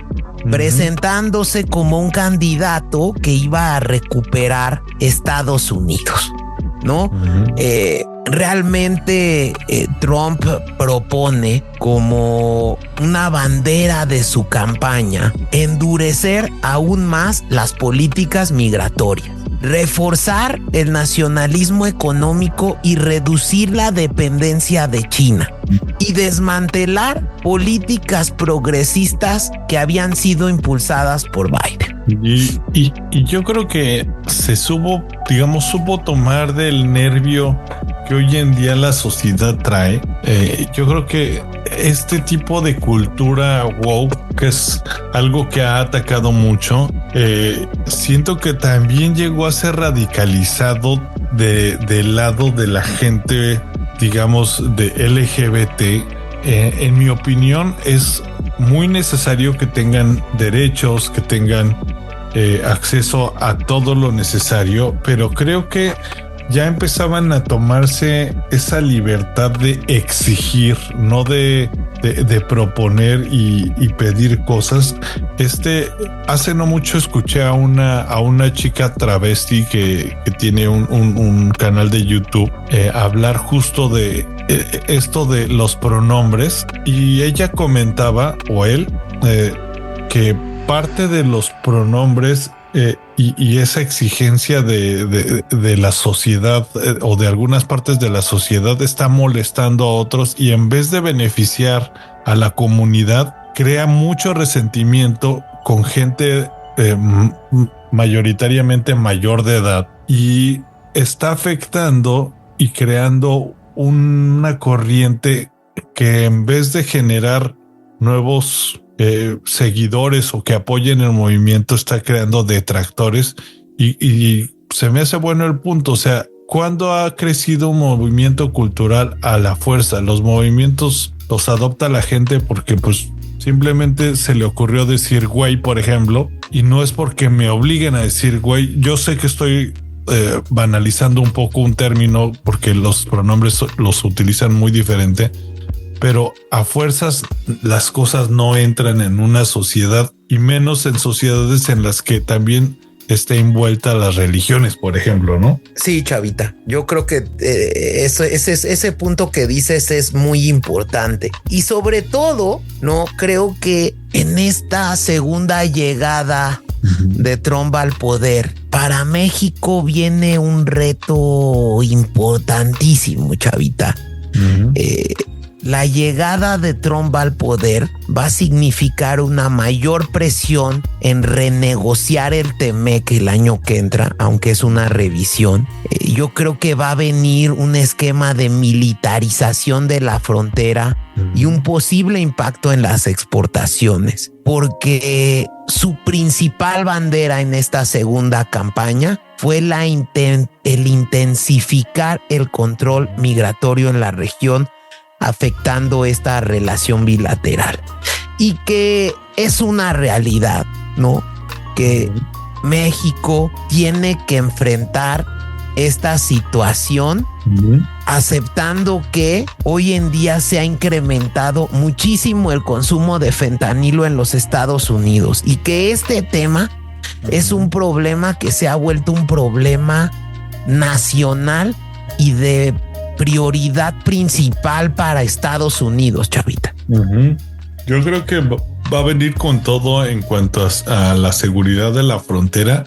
Presentándose como un candidato que iba a recuperar Estados Unidos, ¿no? Realmente Trump propone como una bandera de su campaña endurecer aún más las políticas migratorias, reforzar el nacionalismo económico y reducir la dependencia de China y desmantelar políticas progresistas que habían sido impulsadas por Biden. Y yo creo que supo tomar del nervio que hoy en día la sociedad trae. Yo creo que este tipo de cultura woke, que es algo que ha atacado mucho, siento que también llegó a ser radicalizado del lado de la gente, digamos, de LGBT. En mi opinión, es muy necesario que tengan derechos, que tengan acceso a todo lo necesario, pero creo que ya empezaban a tomarse esa libertad de exigir, no de proponer y pedir cosas. Hace no mucho escuché a una chica travesti que tiene un canal de YouTube hablar justo de esto de los pronombres, y ella comentaba, o él, que parte de los pronombres y esa exigencia de la sociedad o de algunas partes de la sociedad está molestando a otros, y en vez de beneficiar a la comunidad, crea mucho resentimiento con gente mayoritariamente mayor de edad, y está afectando y creando una corriente que, en vez de generar nuevos seguidores o que apoyen el movimiento, está creando detractores, y se me hace bueno el punto. O sea, ¿cuándo ha crecido un movimiento cultural a la fuerza? Los movimientos los adopta la gente porque pues simplemente se le ocurrió decir güey, por ejemplo, y no es porque me obliguen a decir güey. Yo sé que estoy banalizando un poco un término porque los pronombres los utilizan muy diferente, pero a fuerzas las cosas no entran en una sociedad, y menos en sociedades en las que también está envuelta las religiones, por ejemplo, ¿no? Sí, chavita, yo creo que ese punto que dices es muy importante, y sobre todo, no creo que en esta segunda llegada de Trump al poder, para México viene un reto importantísimo, chavita. La llegada de Trump al poder va a significar una mayor presión en renegociar el TEMEC el año que entra, aunque es una revisión. Yo creo que va a venir un esquema de militarización de la frontera y un posible impacto en las exportaciones, porque su principal bandera en esta segunda campaña fue el intensificar el control migratorio en la región afectando esta relación bilateral y que es una realidad, ¿no? Que México tiene que enfrentar esta situación aceptando que hoy en día se ha incrementado muchísimo el consumo de fentanilo en los Estados Unidos y que este tema es un problema que se ha vuelto un problema nacional y de prioridad principal para Estados Unidos, Chavita. Yo creo que va a venir con todo en cuanto a la seguridad de la frontera.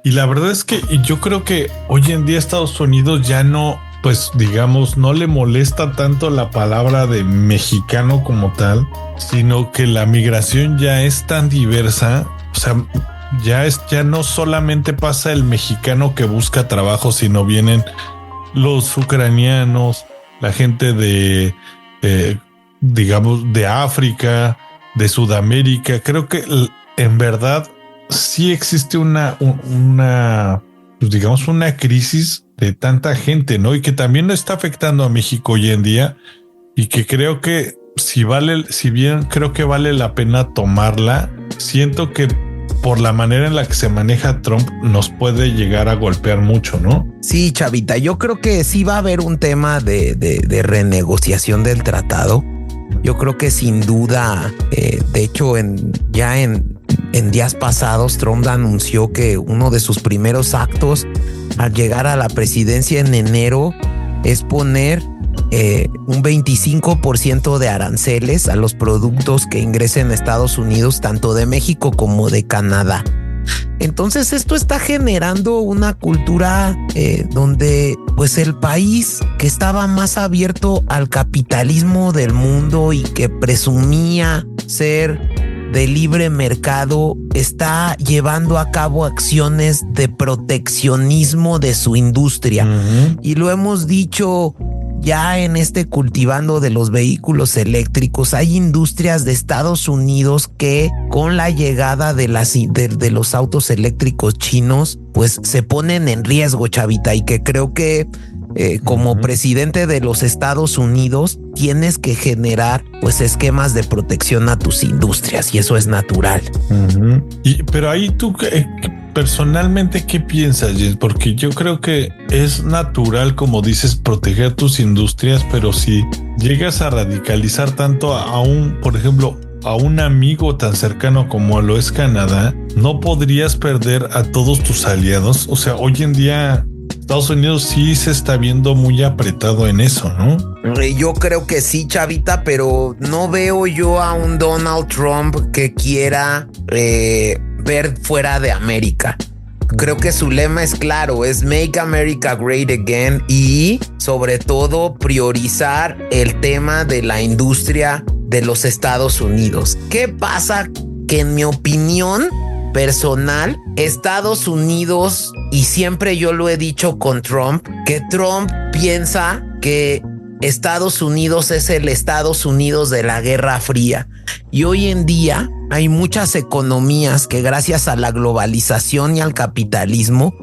Y la verdad es que yo creo que hoy en día Estados Unidos ya no, pues digamos, no le molesta tanto la palabra de mexicano como tal, sino que la migración ya es tan diversa. O sea, ya no solamente pasa el mexicano que busca trabajo, sino vienen los ucranianos, la gente de digamos, de África, de Sudamérica. Creo que en verdad sí existe pues digamos, una crisis de tanta gente, ¿no? Y que también está afectando a México hoy en día y que creo que si bien creo que vale la pena tomarla, siento que por la manera en la que se maneja Trump nos puede llegar a golpear mucho, ¿no? Sí, Chavita, yo creo que sí va a haber un tema de renegociación del tratado. Yo creo que sin duda, de hecho, en días pasados, Trump anunció que uno de sus primeros actos al llegar a la presidencia en enero es poner un 25% de aranceles a los productos que ingresen a Estados Unidos, tanto de México como de Canadá. Entonces esto está generando una cultura donde pues el país que estaba más abierto al capitalismo del mundo y que presumía ser de libre mercado está llevando a cabo acciones de proteccionismo de su industria. Y lo hemos dicho ya en cultivando de los vehículos eléctricos. Hay industrias de Estados Unidos que con la llegada de los autos eléctricos chinos pues se ponen en riesgo, Chavita, y que creo que como presidente de los Estados Unidos tienes que generar pues esquemas de protección a tus industrias y eso es natural. Pero ahí tú personalmente, ¿qué piensas, Jess? Porque yo creo que es natural, como dices, proteger tus industrias, pero si llegas a radicalizar tanto por ejemplo, a un amigo tan cercano como lo es Canadá, ¿no podrías perder a todos tus aliados? O sea, hoy en día Estados Unidos sí se está viendo muy apretado en eso, ¿no? Yo creo que sí, Chavita, pero no veo yo a un Donald Trump que quiera ver fuera de América. Creo que su lema es claro, es Make America Great Again y sobre todo priorizar el tema de la industria de los Estados Unidos. ¿Qué pasa? Que en mi opinión personal, Estados Unidos, y siempre yo lo he dicho con Trump, que Trump piensa que Estados Unidos es el Estados Unidos de la Guerra Fría. Y hoy en día hay muchas economías que gracias a la globalización y al capitalismo,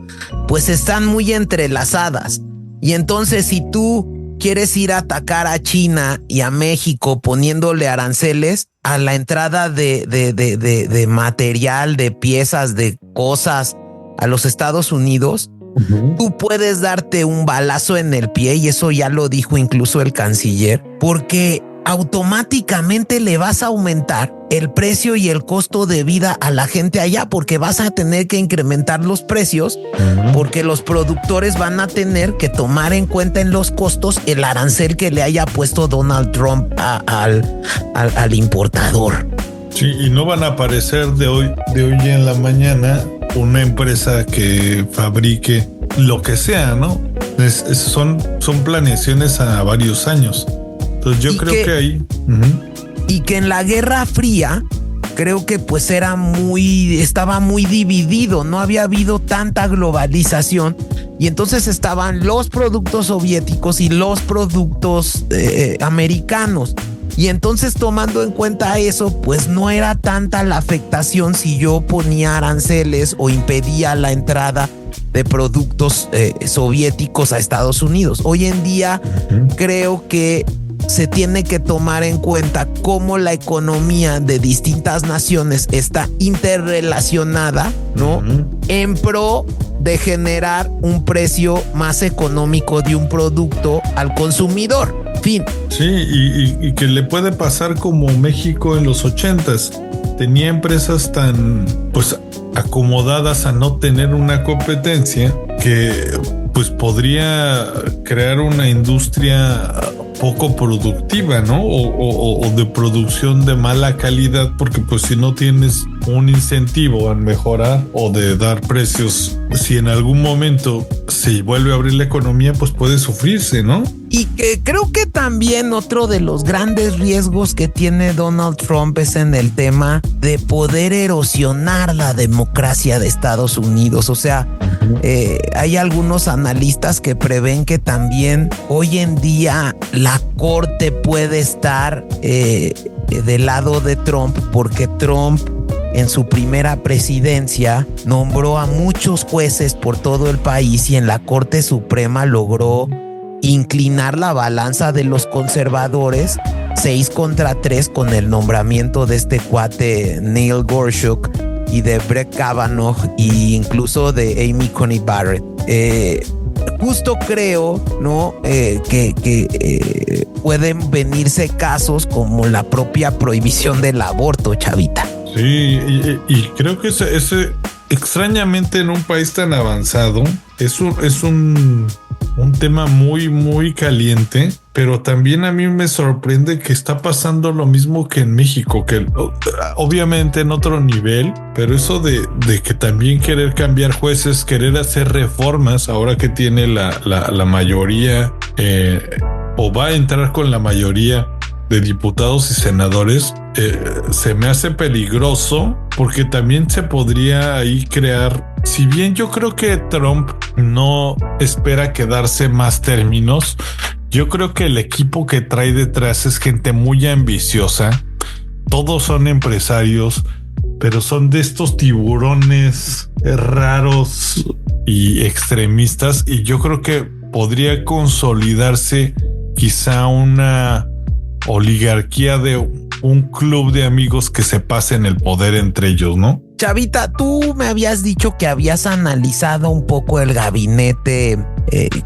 pues están muy entrelazadas. Y entonces si tú quieres ir a atacar a China y a México poniéndole aranceles a la entrada de material, de piezas, de cosas a los Estados Unidos, tú puedes darte un balazo en el pie, y eso ya lo dijo incluso el canciller, porque automáticamente le vas a aumentar el precio y el costo de vida a la gente allá, porque vas a tener que incrementar los precios, porque los productores van a tener que tomar en cuenta en los costos el arancel que le haya puesto Donald Trump al importador. Sí, y no van a aparecer de hoy en la mañana una empresa que fabrique lo que sea, ¿no? Son planeaciones a varios años. Entonces yo creo que ahí... Y que en la Guerra Fría creo que pues estaba muy dividido, no había habido tanta globalización y entonces estaban los productos soviéticos y los productos americanos. Y entonces tomando en cuenta eso, pues no era tanta la afectación si yo ponía aranceles o impedía la entrada de productos soviéticos a Estados Unidos. Hoy en día creo que se tiene que tomar en cuenta cómo la economía de distintas naciones está interrelacionada, ¿no? En pro de generar un precio más económico de un producto al consumidor. Fin. Sí, y que le puede pasar como México en los 80s. Tenía empresas tan pues acomodadas a no tener una competencia que pues podría crear una industria poco productiva, ¿no? O de producción de mala calidad, porque pues si no tienes un incentivo a mejorar o de dar precios, si en algún momento se vuelve a abrir la economía, pues puede sufrirse, ¿no? Y que creo que también otro de los grandes riesgos que tiene Donald Trump es en el tema de poder erosionar la democracia de Estados Unidos. O sea, hay algunos analistas que prevén que también hoy en día la corte puede estar del lado de Trump, porque Trump en su primera presidencia nombró a muchos jueces por todo el país y en la Corte Suprema logró inclinar la balanza de los conservadores 6-3 con el nombramiento de este cuate Neil Gorsuch y de Brett Kavanaugh e incluso de Amy Coney Barrett. Justo creo, ¿no? Que pueden venirse casos como la propia prohibición del aborto, Chavita. Sí, y creo que ese extrañamente en un país tan avanzado es un tema muy, muy caliente, pero también a mí me sorprende que está pasando lo mismo que en México, que obviamente en otro nivel, pero eso de que también querer cambiar jueces, querer hacer reformas, ahora que tiene la mayoría o va a entrar con la mayoría de diputados y senadores, se me hace peligroso porque también se podría ahí crear, si bien yo creo que Trump no espera quedarse más términos, yo creo que el equipo que trae detrás es gente muy ambiciosa, todos son empresarios, pero son de estos tiburones raros y extremistas, y yo creo que podría consolidarse quizá una oligarquía de un club de amigos que se pasen el poder entre ellos, ¿no? Chavita, tú me habías dicho que habías analizado un poco el gabinete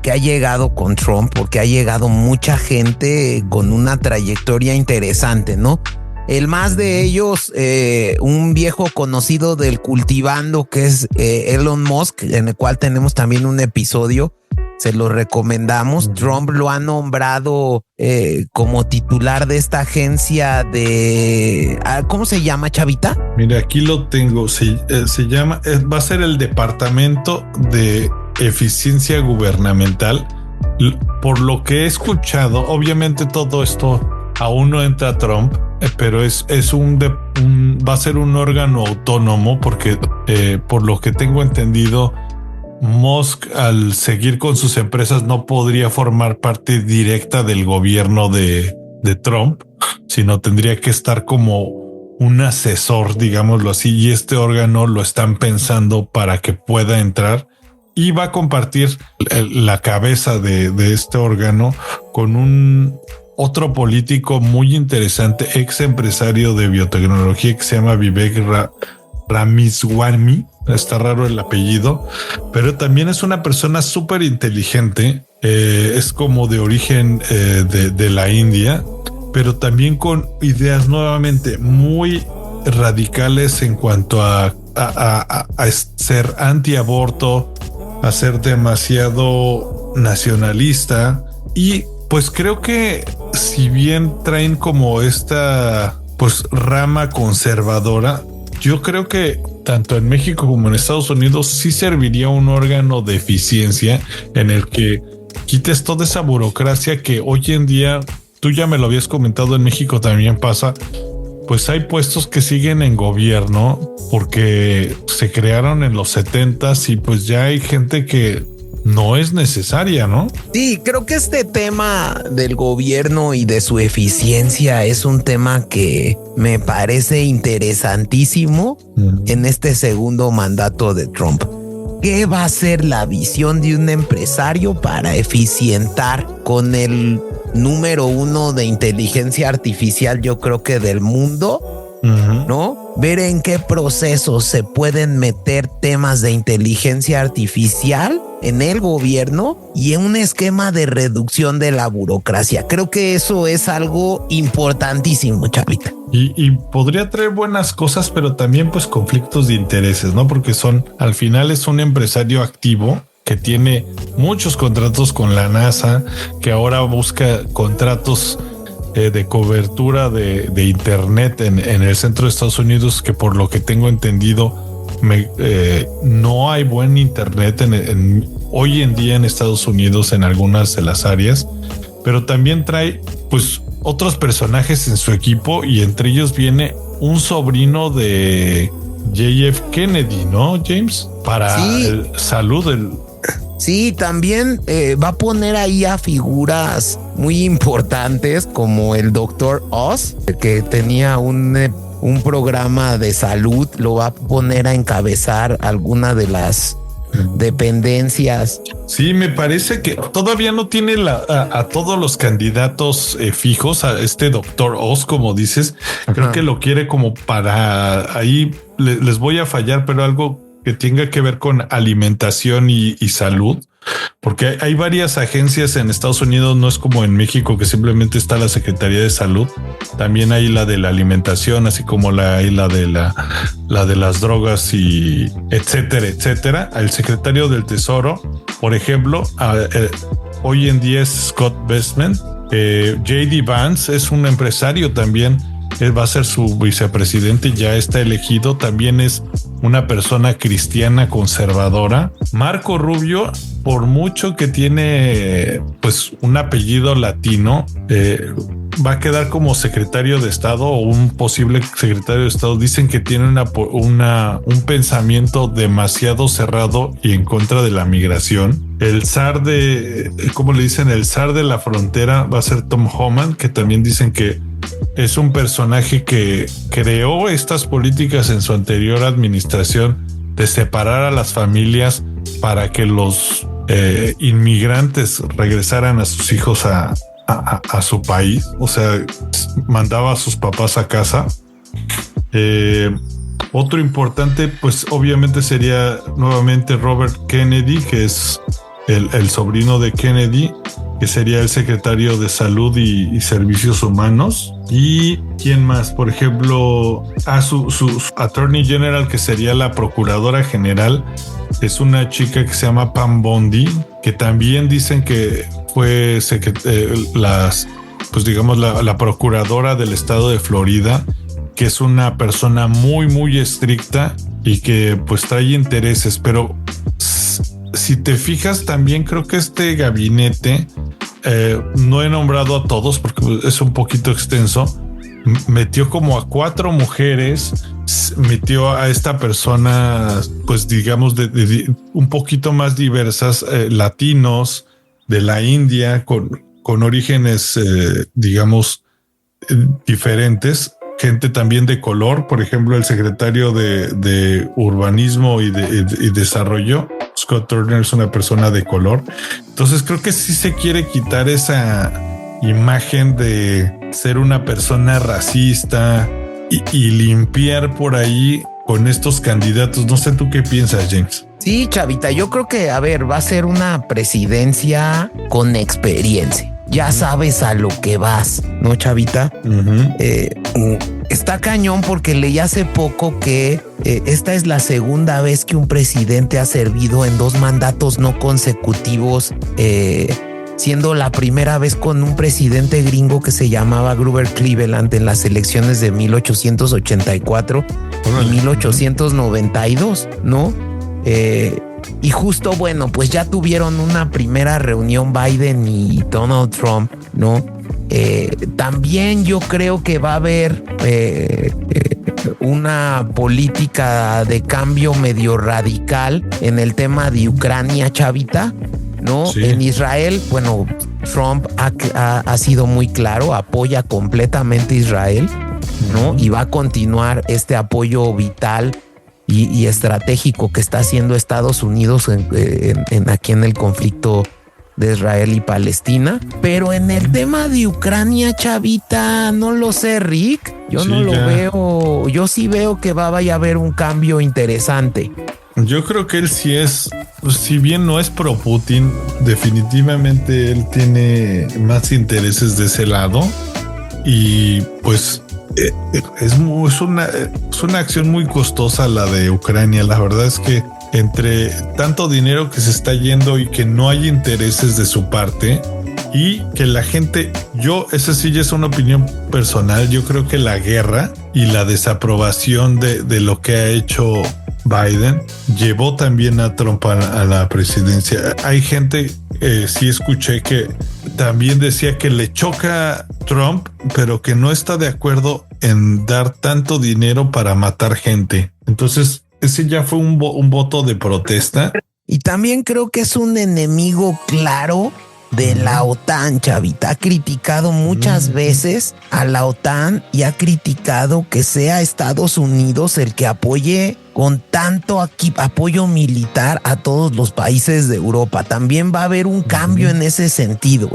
que ha llegado con Trump, porque ha llegado mucha gente con una trayectoria interesante, ¿no? El más de ellos, un viejo conocido del Cultivando, que es Elon Musk, en el cual tenemos también un episodio. Se lo recomendamos. Trump lo ha nombrado como titular de esta agencia de... ¿Cómo se llama, Chavita? Mira, aquí lo tengo. Se llama... va a ser el Departamento de Eficiencia Gubernamental. Por lo que he escuchado, obviamente todo esto aún no entra a Trump, pero va a ser un órgano autónomo porque por lo que tengo entendido, Musk, al seguir con sus empresas, no podría formar parte directa del gobierno de Trump, sino tendría que estar como un asesor, digámoslo así, y este órgano lo están pensando para que pueda entrar y va a compartir la cabeza de este órgano con un otro político muy interesante, ex empresario de biotecnología que se llama Vivek Ramaswamy. Está raro el apellido, pero también es una persona súper inteligente. Es como de origen de la India, pero también con ideas nuevamente muy radicales en cuanto a ser antiaborto, a ser demasiado nacionalista. Y pues creo que si bien traen como esta pues rama conservadora, yo creo que tanto en México como en Estados Unidos sí serviría un órgano de eficiencia en el que quites toda esa burocracia que hoy en día, tú ya me lo habías comentado, en México también pasa, pues hay puestos que siguen en gobierno porque se crearon en los 70s y pues ya hay gente que no es necesaria, ¿no? Sí, creo que este tema del gobierno y de su eficiencia es un tema que me parece interesantísimo en este segundo mandato de Trump. ¿Qué va a ser la visión de un empresario para eficientar con el número 1 de inteligencia artificial, yo creo que del mundo, ¿no? Ver en qué procesos se pueden meter temas de inteligencia artificial en el gobierno y en un esquema de reducción de la burocracia. Creo que eso es algo importantísimo, Chavita. Y podría traer buenas cosas, pero también pues conflictos de intereses, ¿no? Porque al final es un empresario activo que tiene muchos contratos con la NASA, que ahora busca contratos de cobertura de internet en el centro de Estados Unidos, que por lo que tengo entendido no hay buen internet hoy en día en Estados Unidos en algunas de las áreas, pero también trae pues otros personajes en su equipo y entre ellos viene un sobrino de JF Kennedy, ¿no, James? Para salud. Sí, también va a poner ahí a figuras muy importantes como el Dr. Oz, que tenía un programa de salud, lo va a poner a encabezar alguna de las dependencias. Sí, me parece que todavía no tiene a todos los candidatos fijos, a este Dr. Oz, como dices. Creo que lo quiere como para ahí, les voy a fallar, pero algo que tenga que ver con alimentación y salud, porque hay varias agencias en Estados Unidos, no es como en México que simplemente está la Secretaría de Salud, también hay la de la alimentación, así como hay la de las drogas y etcétera, etcétera. El secretario del Tesoro, por ejemplo, hoy en día es Scott Bessent. JD Vance es un empresario también. Él va a ser su vicepresidente, ya está elegido, también es una persona cristiana conservadora. Marco Rubio, por mucho que tiene pues un apellido latino, va a quedar como secretario de Estado o un posible secretario de Estado. Dicen que tiene un pensamiento demasiado cerrado y en contra de la migración. El zar ¿cómo le dicen? El zar de la frontera va a ser Tom Homan, que también dicen que es un personaje que creó estas políticas en su anterior administración de separar a las familias para que los inmigrantes regresaran a sus hijos a su país. O sea, mandaba a sus papás a casa. Otro importante, pues obviamente sería nuevamente Robert Kennedy, que es el sobrino de Kennedy, que sería el secretario de Salud y Servicios Humanos. ¿Y quién más? Por ejemplo, su Attorney General, que sería la Procuradora General, es una chica que se llama Pam Bondi, que también dicen que fue la procuradora del estado de Florida, que es una persona muy, muy estricta y que pues trae intereses. Pero si te fijas, también creo que este gabinete, no he nombrado a todos porque es un poquito extenso, metió como a 4 mujeres, metió a esta persona, pues digamos, de un poquito más diversas, latinos, de la India, con orígenes, digamos, diferentes, gente también de color. Por ejemplo, el secretario de Urbanismo y Desarrollo, Scott Turner, es una persona de color. Entonces creo que sí se quiere quitar esa imagen de ser una persona racista y limpiar por ahí con estos candidatos. No sé tú qué piensas, James. Sí, Chavita, yo creo que, va a ser una presidencia con experiencia. Ya sabes a lo que vas, ¿no, Chavita? Está cañón porque leí hace poco que esta es la segunda vez que un presidente ha servido en 2 mandatos no consecutivos, siendo la primera vez con un presidente gringo que se llamaba Grover Cleveland en las elecciones de 1884 y 1892, ¿no? Y justo, bueno, pues ya tuvieron una primera reunión Biden y Donald Trump, ¿no? También yo creo que va a haber una política de cambio medio radical en el tema de Ucrania, Chavita, ¿no? Sí. En Israel, bueno, Trump ha sido muy claro, apoya completamente a Israel, ¿no? Y va a continuar este apoyo vital y estratégico que está haciendo Estados Unidos aquí en el conflicto de Israel y Palestina. Pero en el tema de Ucrania, chavita, no lo sé, Rick. Yo no lo veo. Yo sí veo que vaya a haber un cambio interesante. Yo creo que él sí es, si bien no es pro Putin, definitivamente él tiene más intereses de ese lado. Y pues es una acción muy costosa la de Ucrania. La verdad es que entre tanto dinero que se está yendo y que no hay intereses de su parte y que la gente, esa sí ya es una opinión personal, yo creo que la guerra y la desaprobación de lo que ha hecho Biden llevó también a Trump a la presidencia. Hay gente, sí escuché que también decía que le choca Trump, pero que no está de acuerdo en dar tanto dinero para matar gente. Entonces, ese ya fue un voto de protesta. Y también creo que es un enemigo claro de la OTAN, chavita. Ha criticado muchas veces a la OTAN y ha criticado que sea Estados Unidos el que apoye con tanto apoyo militar a todos los países de Europa. También va a haber un cambio en ese sentido,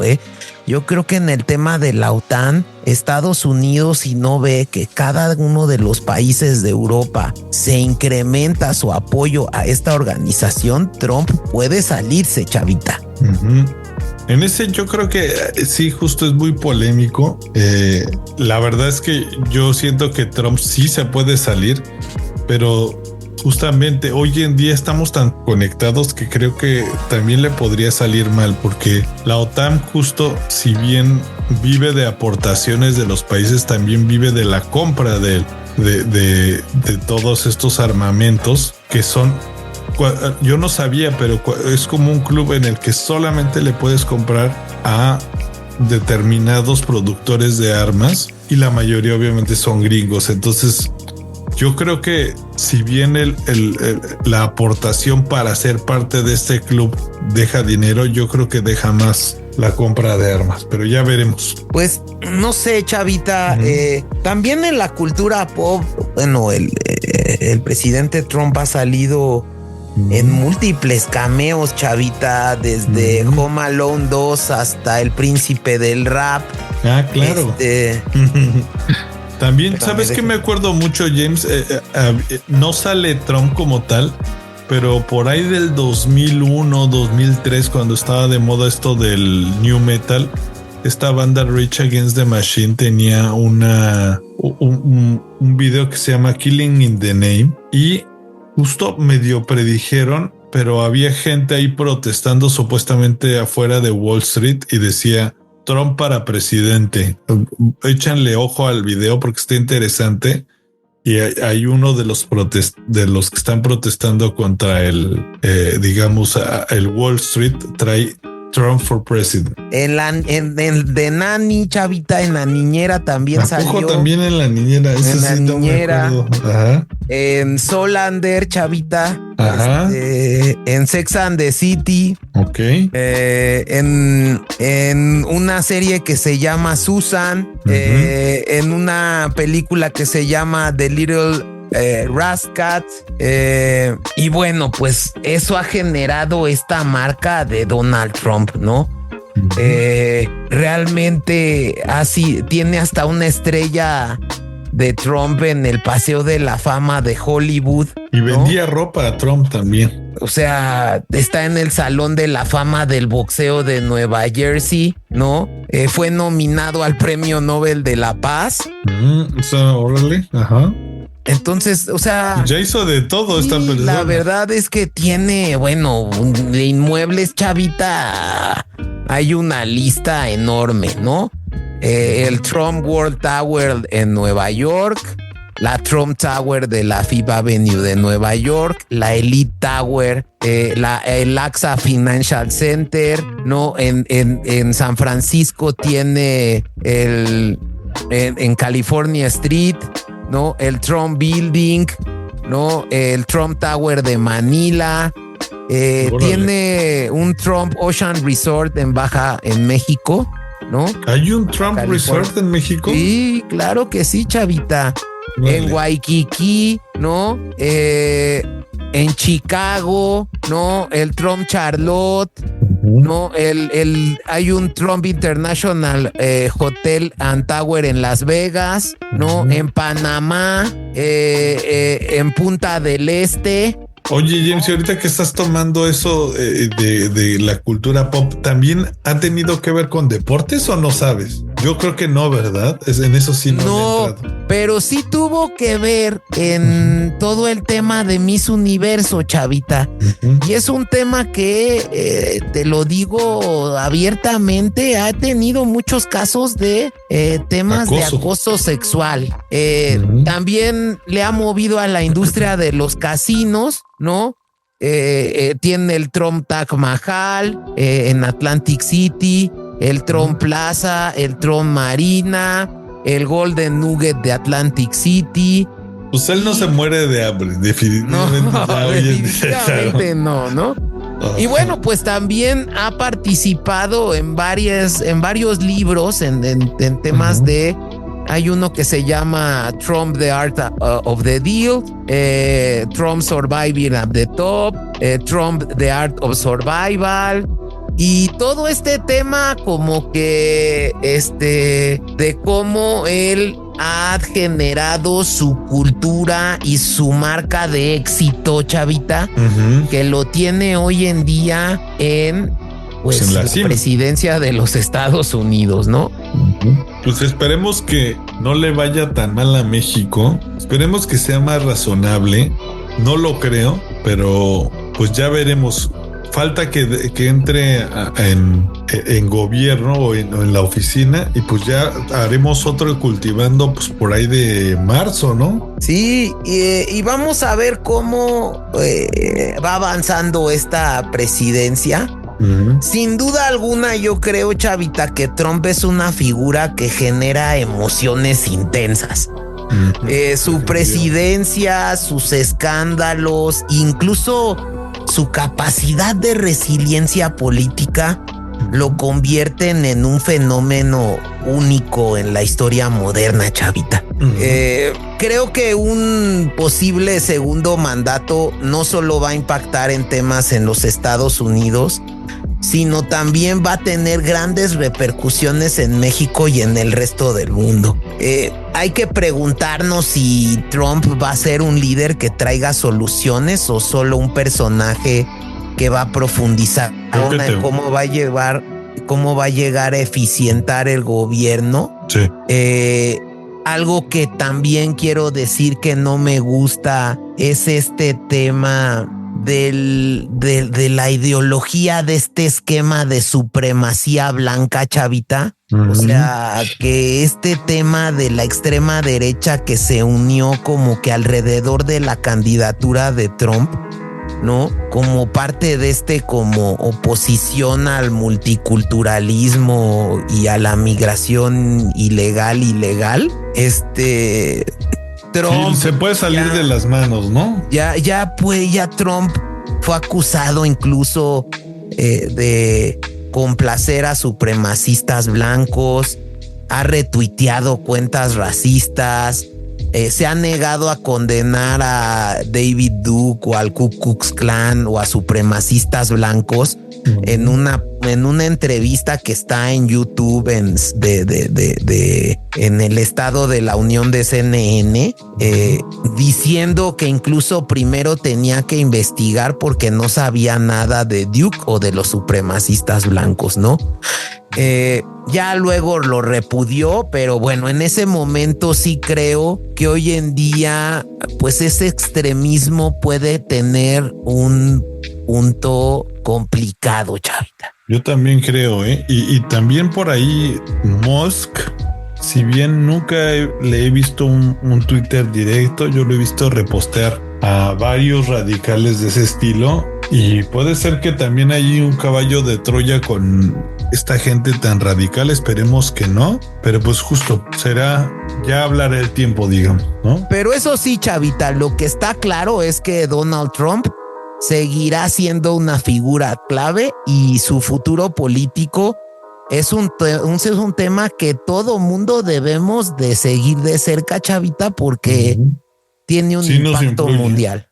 Yo creo que en el tema de la OTAN, Estados Unidos, si no ve que cada uno de los países de Europa se incrementa su apoyo a esta organización, Trump puede salirse, chavita. En ese yo creo que sí, justo es muy polémico. La verdad es que yo siento que Trump sí se puede salir, pero justamente hoy en día estamos tan conectados que creo que también le podría salir mal, porque la OTAN, justo, si bien vive de aportaciones de los países, también vive de la compra de todos estos armamentos que son, yo no sabía, pero es como un club en el que solamente le puedes comprar a determinados productores de armas y la mayoría obviamente son gringos. Entonces yo creo que si bien la aportación para ser parte de este club deja dinero, yo creo que deja más la compra de armas, pero ya veremos. Pues no sé, chavita, también en la cultura pop, bueno, el presidente Trump ha salido en múltiples cameos, chavita, desde Home Alone 2 hasta El Príncipe del Rap. Ah, claro. También, ¿sabes qué? Me acuerdo mucho, James, no sale Trump como tal, pero por ahí del 2001, 2003, cuando estaba de moda esto del new metal, esta banda Rage Against the Machine tenía un video que se llama Killing in the Name y justo medio predijeron, pero había gente ahí protestando supuestamente afuera de Wall Street y decía Trump para presidente. Échanle ojo al video porque está interesante. Y hay uno de los que están protestando contra el Wall Street, trae Trump for President. En The Nanny, chavita, en La Niñera también salió. También en La Niñera. En La Niñera. Ajá. En Solander, chavita. Ajá. En Sex and the City. Ok. En una serie que se llama Susan. En una película que se llama The Little Rascat, y bueno, pues eso ha generado esta marca de Donald Trump, ¿no? Realmente así tiene hasta una estrella de Trump en el Paseo de la Fama de Hollywood, ¿no? Y vendía ropa a Trump también. O sea, está en el Salón de la Fama del Boxeo de Nueva Jersey, ¿no? Fue nominado al Premio Nobel de la Paz. O sea, órale, ajá. Entonces, o sea, ya hizo de todo esta persona. La verdad es que tiene, bueno, de inmuebles, chavita, hay una lista enorme, ¿no? El Trump World Tower en Nueva York, la Trump Tower de la Fifth Avenue de Nueva York, la Elite Tower, el AXA Financial Center, ¿no? En San Francisco tiene en California Street, ¿no? El Trump Building, ¿no? El Trump Tower de Manila. Tiene un Trump Ocean Resort en México, ¿no? ¿Hay un Trump Resort en México? Sí, claro que sí, chavita. en Waikiki, ¿no? En Chicago, ¿no? El Trump Charlotte, ¿no? Hay un Trump International Hotel and Tower en Las Vegas, ¿no? En Panamá, en Punta del Este. Oye, James, y ahorita que estás tomando eso de la cultura pop, ¿también ha tenido que ver con deportes o no sabes? Yo creo que no, ¿verdad? En eso sí no, pero sí tuvo que ver en todo el tema de Miss Universo, chavita. Y es un tema que, te lo digo abiertamente, ha tenido muchos casos de temas de acoso sexual. También le ha movido a la industria de los casinos, ¿no? Tiene el Trump Taj Mahal en Atlantic City, el Trump Plaza, el Trump Marina, el Golden Nugget de Atlantic City. Pues él no se muere de hambre, definitivamente. No, definitivamente no. Y bueno, pues también ha participado en varios libros en temas de... Hay uno que se llama Trump, The Art of the Deal, Trump Surviving at the Top, Trump, The Art of Survival. Y todo este tema como que de cómo él ha generado su cultura y su marca de éxito, chavita, que lo tiene hoy en día en la presidencia de los Estados Unidos, ¿no? Pues esperemos que no le vaya tan mal a México. Esperemos que sea más razonable. No lo creo, pero pues ya veremos. Falta que entre en gobierno o en la oficina y pues ya haremos otro cultivando pues por ahí de marzo, ¿no? Sí, y vamos a ver cómo va avanzando esta presidencia. Sin duda alguna, yo creo, chavita, que Trump es una figura que genera emociones intensas. Su presidencia, sus escándalos, incluso su capacidad de resiliencia política lo convierten en un fenómeno único en la historia moderna, chavita. Creo que un posible segundo mandato no solo va a impactar en temas en los Estados Unidos, sino también va a tener grandes repercusiones en México y en el resto del mundo. Hay que preguntarnos si Trump va a ser un líder que traiga soluciones o solo un personaje que va a profundizar cómo va a llegar a eficientar el gobierno. Sí. Algo que también quiero decir que no me gusta es este tema de la ideología de este esquema de supremacía blanca, chavita. O sea, que este tema de la extrema derecha que se unió como que alrededor de la candidatura de Trump, ¿no? Como parte de como oposición al multiculturalismo y a la migración ilegal. Trump sí, se puede salir de las manos, ¿no? Ya Trump fue acusado incluso de complacer a supremacistas blancos, ha retuiteado cuentas racistas, se ha negado a condenar a David Duke o al Ku Klux Klan o a supremacistas blancos en una entrevista que está en YouTube en el estado de la Unión de CNN, diciendo que incluso primero tenía que investigar porque no sabía nada de Duke o de los supremacistas blancos, ¿no? Ya luego lo repudió, pero bueno, en ese momento sí creo que hoy en día, pues ese extremismo puede tener un punto complicado, chavita. Yo también creo, y también por ahí Musk, si bien nunca le he visto un Twitter directo, yo lo he visto repostear a varios radicales de ese estilo, y puede ser que también hay un caballo de Troya con esta gente tan radical. Esperemos que no, pero pues justo ya hablará el tiempo, digamos, ¿no? Pero eso sí, chavita, lo que está claro es que Donald Trump seguirá siendo una figura clave y su futuro político es un tema que todo mundo debemos de seguir de cerca, chavita, porque tiene un impacto mundial.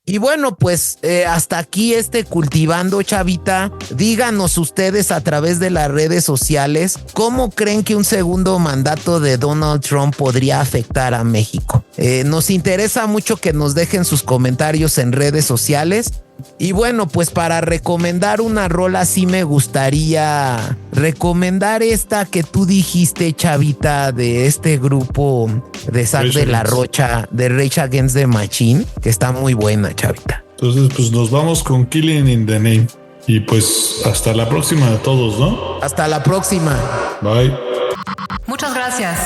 Y bueno, pues hasta aquí Cultivando, chavita. Díganos ustedes a través de las redes sociales cómo creen que un segundo mandato de Donald Trump podría afectar a México. Nos interesa mucho que nos dejen sus comentarios en redes sociales. Y bueno, pues para recomendar una rola, sí me gustaría recomendar esta que tú dijiste, chavita, de este grupo de Zack de la Rocha, de Rage Against the Machine, que está muy buena, chavita. Entonces, pues nos vamos con Killing in the Name. Y pues hasta la próxima a todos, ¿no? Hasta la próxima. Bye. Muchas gracias.